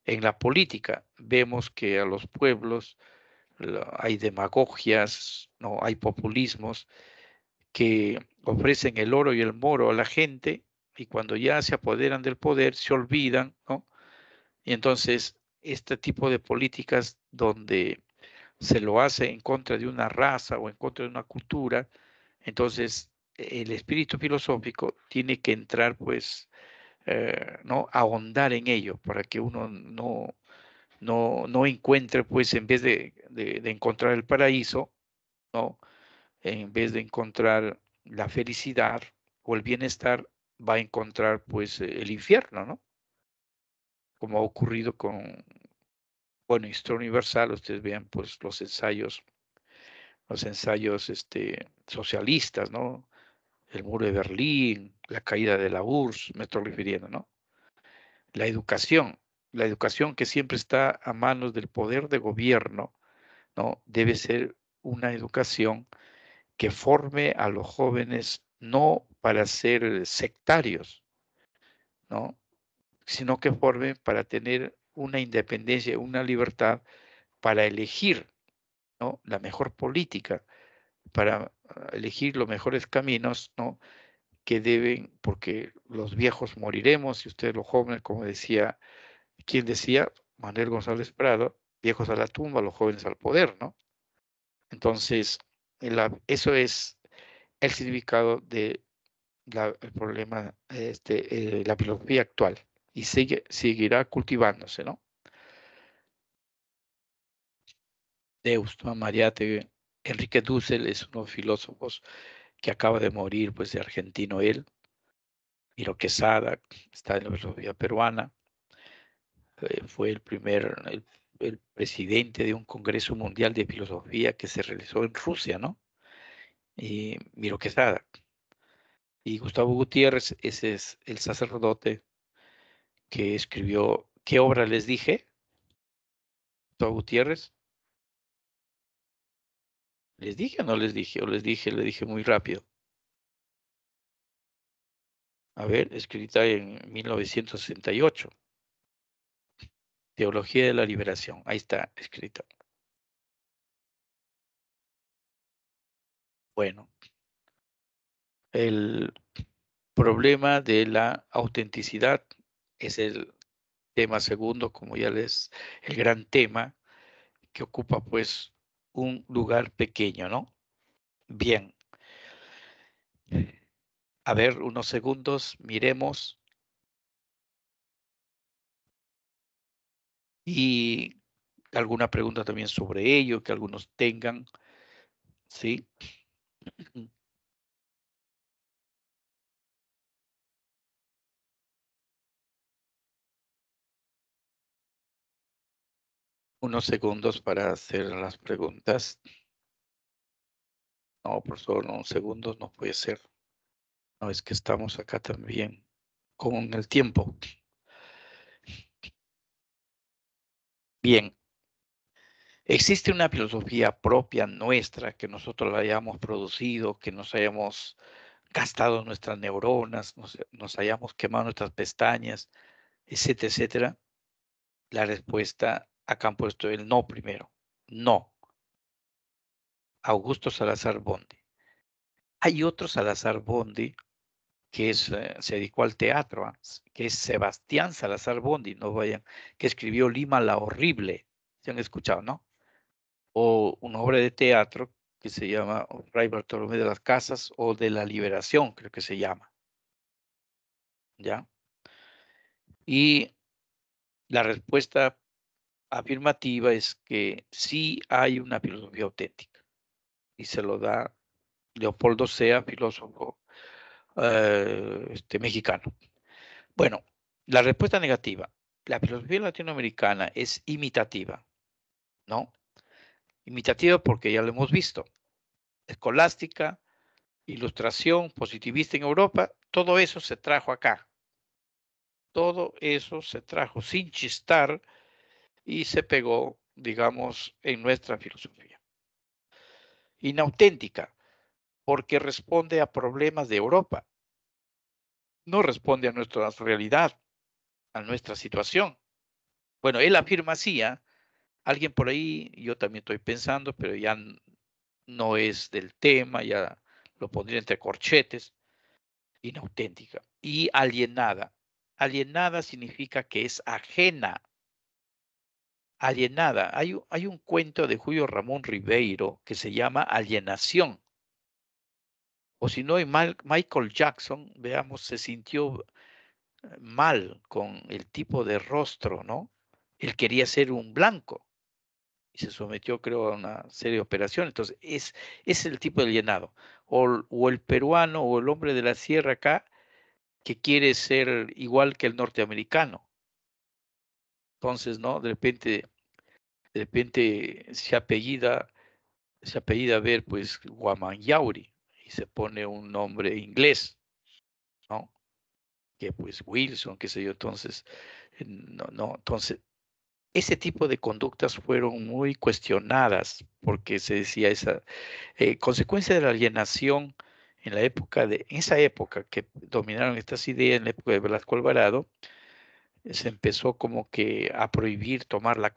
En la política vemos que a los pueblos hay demagogias, ¿no? Hay populismos que ofrecen el oro y el moro a la gente y cuando ya se apoderan del poder se olvidan, ¿no? Y entonces este tipo de políticas donde se lo hace en contra de una raza o en contra de una cultura, entonces el espíritu filosófico tiene que entrar, pues, ¿no? Ahondar en ello para que uno no encuentre, pues, en vez de encontrar el paraíso, ¿no? En vez de encontrar la felicidad o el bienestar, va a encontrar, pues, el infierno, ¿no? Como ha ocurrido con, bueno, Historia Universal, ustedes vean, pues, los ensayos, socialistas, ¿no? El muro de Berlín, la caída de la URSS, me estoy refiriendo, ¿no? La educación, la educación que siempre está a manos del poder de gobierno, ¿no? Debe ser una educación que forme a los jóvenes no para ser sectarios, ¿no? Sino que forme para tener una independencia, una libertad para elegir, ¿no? La mejor política, para elegir los mejores caminos, ¿no? Que deben, porque los viejos moriremos y ustedes los jóvenes, como decía, ¿quién decía? Manuel González Prado, viejos a la tumba, los jóvenes al poder, ¿no? Entonces, eso es el significado de el problema, la filosofía actual y seguirá cultivándose, ¿no? Deusto, Mariate, Enrique Dussel es uno de los filósofos que acaba de morir, pues de argentino él, Miro Quesada, está en la filosofía peruana, fue el presidente de un Congreso Mundial de Filosofía que se realizó en Rusia, ¿no? Y Miro Quesada. Y Gustavo Gutiérrez, ese es el sacerdote que escribió, ¿qué obra les dije? Gustavo Gutiérrez. ¿Les dije o no les dije? O le dije muy rápido. A ver, escrita en 1968. Teología de la Liberación. Ahí está escrita. Bueno, el problema de la autenticidad es el tema segundo, como ya el gran tema que ocupa pues un lugar pequeño, ¿no? Bien, a ver, unos segundos, miremos y alguna pregunta también sobre ello que algunos tengan, ¿sí? Unos segundos para hacer las preguntas. No, por favor, no, segundos no puede ser. No, es que estamos acá también con el tiempo. Bien, existe una filosofía propia nuestra que nosotros la hayamos producido, que nos hayamos gastado nuestras neuronas, nos hayamos quemado nuestras pestañas, etcétera, etcétera. La respuesta, acá han puesto el no primero. No, Augusto Salazar Bonde. Hay otro Salazar Bonde que se dedicó al teatro, que es Sebastián Salazar Bonde, no vayan, que escribió Lima la Horrible, ¿se han escuchado, no? O una obra de teatro que se llama Fray Bartolomé de las Casas o de la Liberación, creo que se llama, ¿ya? Y la respuesta afirmativa es que sí hay una filosofía auténtica. y se lo da Leopoldo Sea, filósofo mexicano. Bueno, la respuesta negativa. La filosofía latinoamericana es imitativa, ¿no? Imitativa porque ya lo hemos visto. Escolástica, ilustración, positivista en Europa, todo eso se trajo acá. Todo eso se trajo sin chistar y se pegó, digamos, en nuestra filosofía. Inauténtica, porque responde a problemas de Europa, no responde a nuestra realidad, a nuestra situación. Bueno, él afirma así, ¿eh? Alguien por ahí, yo también estoy pensando, pero ya no es del tema, ya lo pondría entre corchetes, inauténtica y alienada. Alienada significa que es ajena. Alienada. Hay un cuento de Julio Ramón Ribeiro que se llama Alienación. O si no, Michael Jackson, veamos, se sintió mal con el tipo de rostro, ¿no? Él quería ser un blanco y se sometió, creo, a una serie de operaciones. Entonces, es el tipo de alienado. O el peruano o el hombre de la sierra acá que quiere ser igual que el norteamericano. Entonces, ¿no? De repente se apellida ver, pues, Guamanyauri y se pone un nombre inglés, ¿no? Que pues Wilson, qué sé yo, entonces, no, entonces, ese tipo de conductas fueron muy cuestionadas porque se decía esa consecuencia de la alienación en esa época que dominaron estas ideas, en la época de Velasco Alvarado, se empezó como que a prohibir tomar la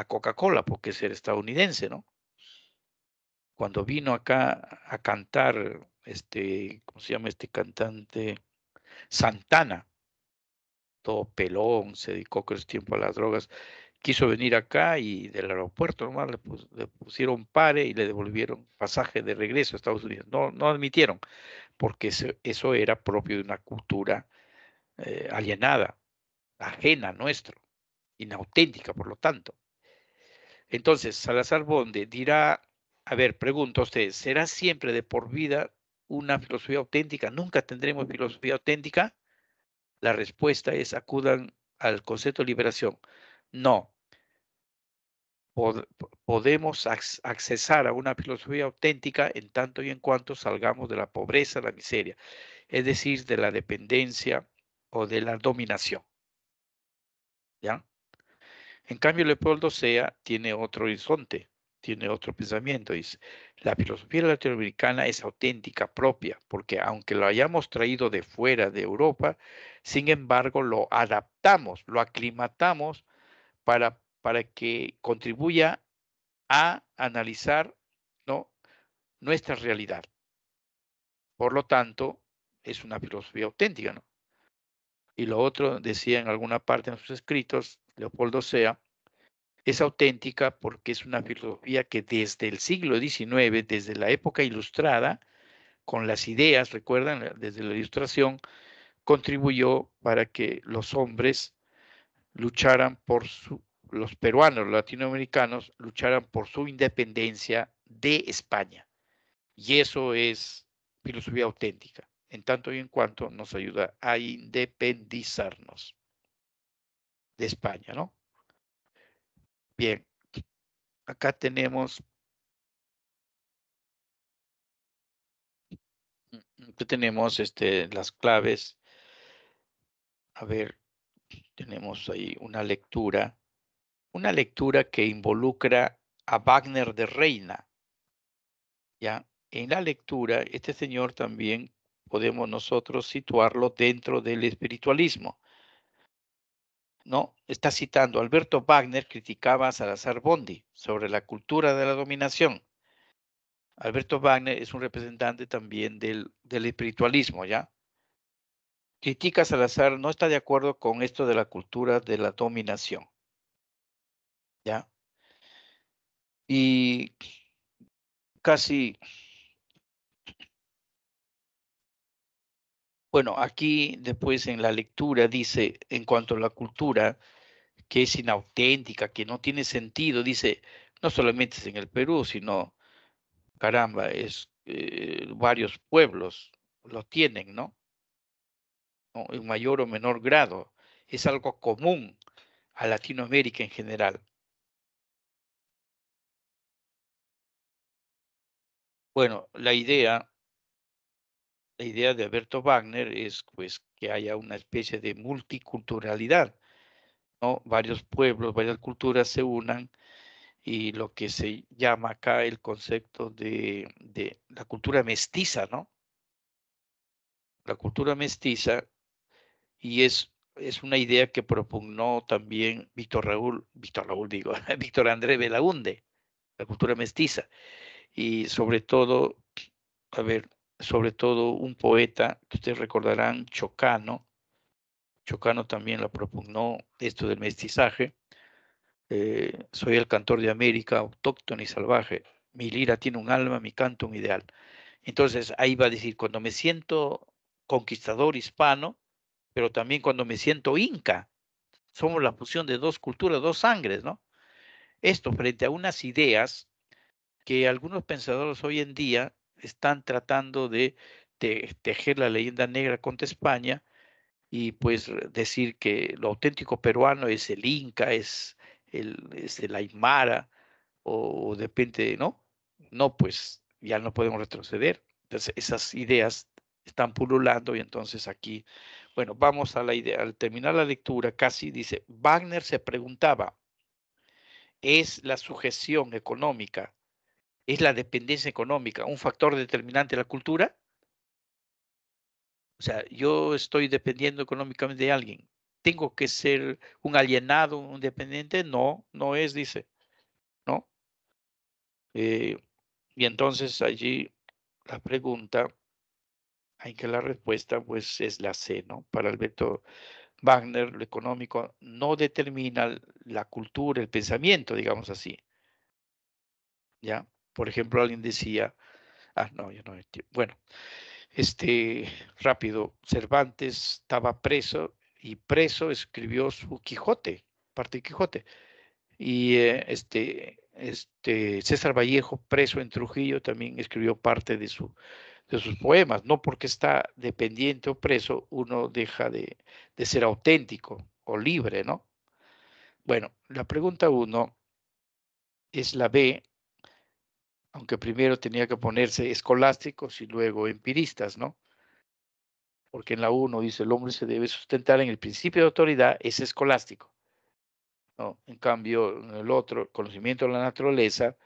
Coca-Cola porque es el estadounidense, ¿no? Cuando vino acá a cantar, ¿cómo se llama este cantante? Santana, todo pelón, se dedicó con ese tiempo a las drogas, quiso venir acá y del aeropuerto nomás le pusieron pare y le devolvieron pasaje de regreso a Estados Unidos. No, no admitieron, porque eso era propio de una cultura alienada, ajena a nuestro, inauténtica, por lo tanto. Entonces, Salazar Bonde dirá, a ver, pregunto a usted, ¿será siempre de por vida una filosofía auténtica? ¿Nunca tendremos filosofía auténtica? La respuesta es acudan al concepto de liberación. No, podemos accesar a una filosofía auténtica en tanto y en cuanto salgamos de la pobreza, la miseria, es decir, de la dependencia o de la dominación. ¿Ya? En cambio, Leopoldo Sea tiene otro horizonte, tiene otro pensamiento. Dice, la filosofía latinoamericana es auténtica, propia, porque aunque lo hayamos traído de fuera de Europa, sin embargo, lo adaptamos, lo aclimatamos para que contribuya a analizar, ¿no?, nuestra realidad. Por lo tanto, es una filosofía auténtica, ¿no? Y lo otro, decía en alguna parte de sus escritos, Leopoldo Sea, es auténtica porque es una filosofía que desde el siglo XIX, desde la época ilustrada, con las ideas, recuerdan, desde la ilustración, contribuyó para que los hombres lucharan los peruanos, los latinoamericanos, lucharan por su independencia de España. Y eso es filosofía auténtica, en tanto y en cuanto nos ayuda a independizarnos de España, ¿no? Bien, acá tenemos, las claves. A ver, tenemos ahí una lectura que involucra a Wagner de Reina, ¿ya? En la lectura, este señor también podemos nosotros situarlo dentro del espiritualismo, ¿no? Está citando, Alberto Wagner criticaba a Salazar Bondi sobre la cultura de la dominación. Alberto Wagner es un representante también del espiritualismo, ¿ya? Critica a Salazar, no está de acuerdo con esto de la cultura de la dominación, ¿ya? Y casi, bueno, aquí después en la lectura dice, en cuanto a la cultura, que es inauténtica, que no tiene sentido, dice, no solamente es en el Perú, sino caramba, es varios pueblos lo tienen, ¿no? ¿No? En mayor o menor grado. Es algo común a Latinoamérica en general. Bueno, la idea de Alberto Wagner es pues que haya una especie de multiculturalidad, ¿no? Varios pueblos, varias culturas se unan y lo que se llama acá el concepto de la cultura mestiza, ¿no? La cultura mestiza, y es una idea que propugnó también Víctor Raúl digo, Víctor André Belaúnde, la cultura mestiza, y sobre todo, a ver, sobre todo un poeta que ustedes recordarán, Chocano. Chocano también la propugnó, esto del mestizaje. Soy el cantor de América, autóctono y salvaje. Mi lira tiene un alma, mi canto un ideal. Entonces ahí va a decir, cuando me siento conquistador hispano, pero también cuando me siento inca, somos la fusión de dos culturas, dos sangres, ¿no? Esto frente a unas ideas que algunos pensadores hoy en día están tratando de tejer la leyenda negra contra España y pues decir que lo auténtico peruano es el Inca, es el Aymara, o depende, ¿no? No, pues ya no podemos retroceder. Entonces, esas ideas están pululando y entonces aquí, bueno, vamos a la idea. Al terminar la lectura, casi dice, Wagner se preguntaba, ¿es la sujeción económica, es la dependencia económica un factor determinante de la cultura? O sea, yo estoy dependiendo económicamente de alguien. ¿Tengo que ser un alienado, un dependiente? No, no es, dice, ¿no? Eh, y entonces allí la pregunta, hay que la respuesta pues es la C, ¿no? Para Alberto Wagner, lo económico no determina la cultura, el pensamiento, digamos así, ¿ya? Por ejemplo, alguien decía, no, yo no entiendo. Bueno, rápido, Cervantes estaba preso y preso escribió su Quijote, parte de Quijote. Y César Vallejo, preso en Trujillo, también escribió parte de sus poemas. No porque está dependiente o preso, uno deja de ser auténtico o libre, ¿no? Bueno, la pregunta uno es la B, aunque primero tenía que ponerse escolásticos y luego empiristas, ¿no? Porque en la uno dice el hombre se debe sustentar en el principio de autoridad, es escolástico, ¿no? En cambio, en el otro, conocimiento de la naturaleza,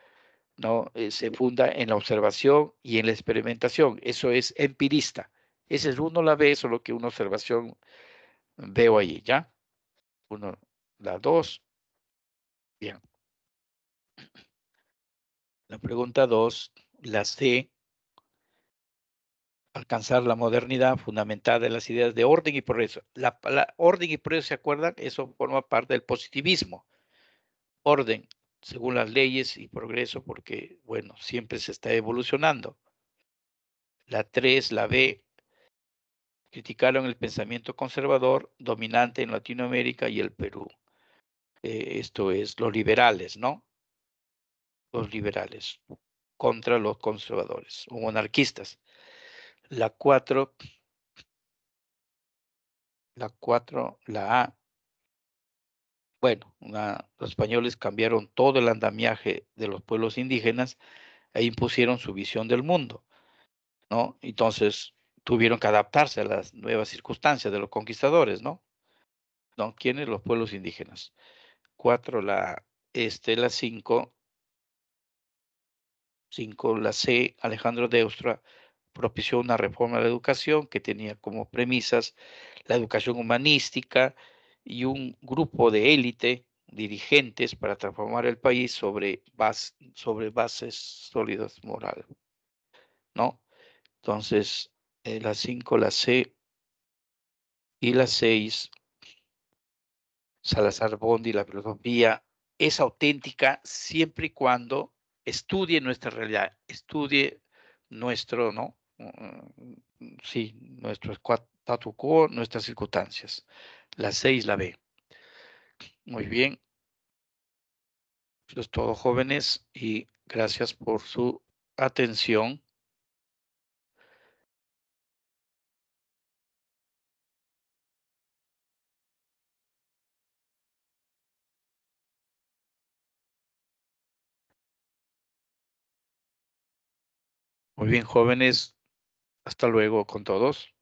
¿no? Se funda en la observación y en la experimentación. Eso es empirista. Ese es uno la ve, solo que una observación veo allí, ¿ya? Uno, la dos, bien. La pregunta dos, la C, alcanzar la modernidad fundamentada en las ideas de orden y progreso. La orden y progreso, ¿se acuerdan? Eso forma parte del positivismo. Orden, según las leyes y progreso, porque, bueno, siempre se está evolucionando. La 3, la B, criticaron el pensamiento conservador dominante en Latinoamérica y el Perú. Esto es los liberales, ¿no? Los liberales contra los conservadores o monarquistas. La 4, la A, bueno, los españoles cambiaron todo el andamiaje de los pueblos indígenas e impusieron su visión del mundo, ¿no? Entonces tuvieron que adaptarse a las nuevas circunstancias de los conquistadores, ¿no? ¿No? ¿Quiénes? Los pueblos indígenas. 4, la 5, la C, Alejandro Deustra propició una reforma de la educación que tenía como premisas la educación humanística y un grupo de élite, dirigentes para transformar el país sobre bases sólidas moral, ¿no? Entonces, la 5, la C y la 6, Salazar Bondi, la filosofía es auténtica siempre y cuando estudie nuestra realidad, estudie nuestro, ¿no? Sí, nuestro statu quo, nuestras circunstancias. La 6, la B. Muy bien, eso es todo, jóvenes, y gracias por su atención, muy bien, jóvenes, hasta luego con todos.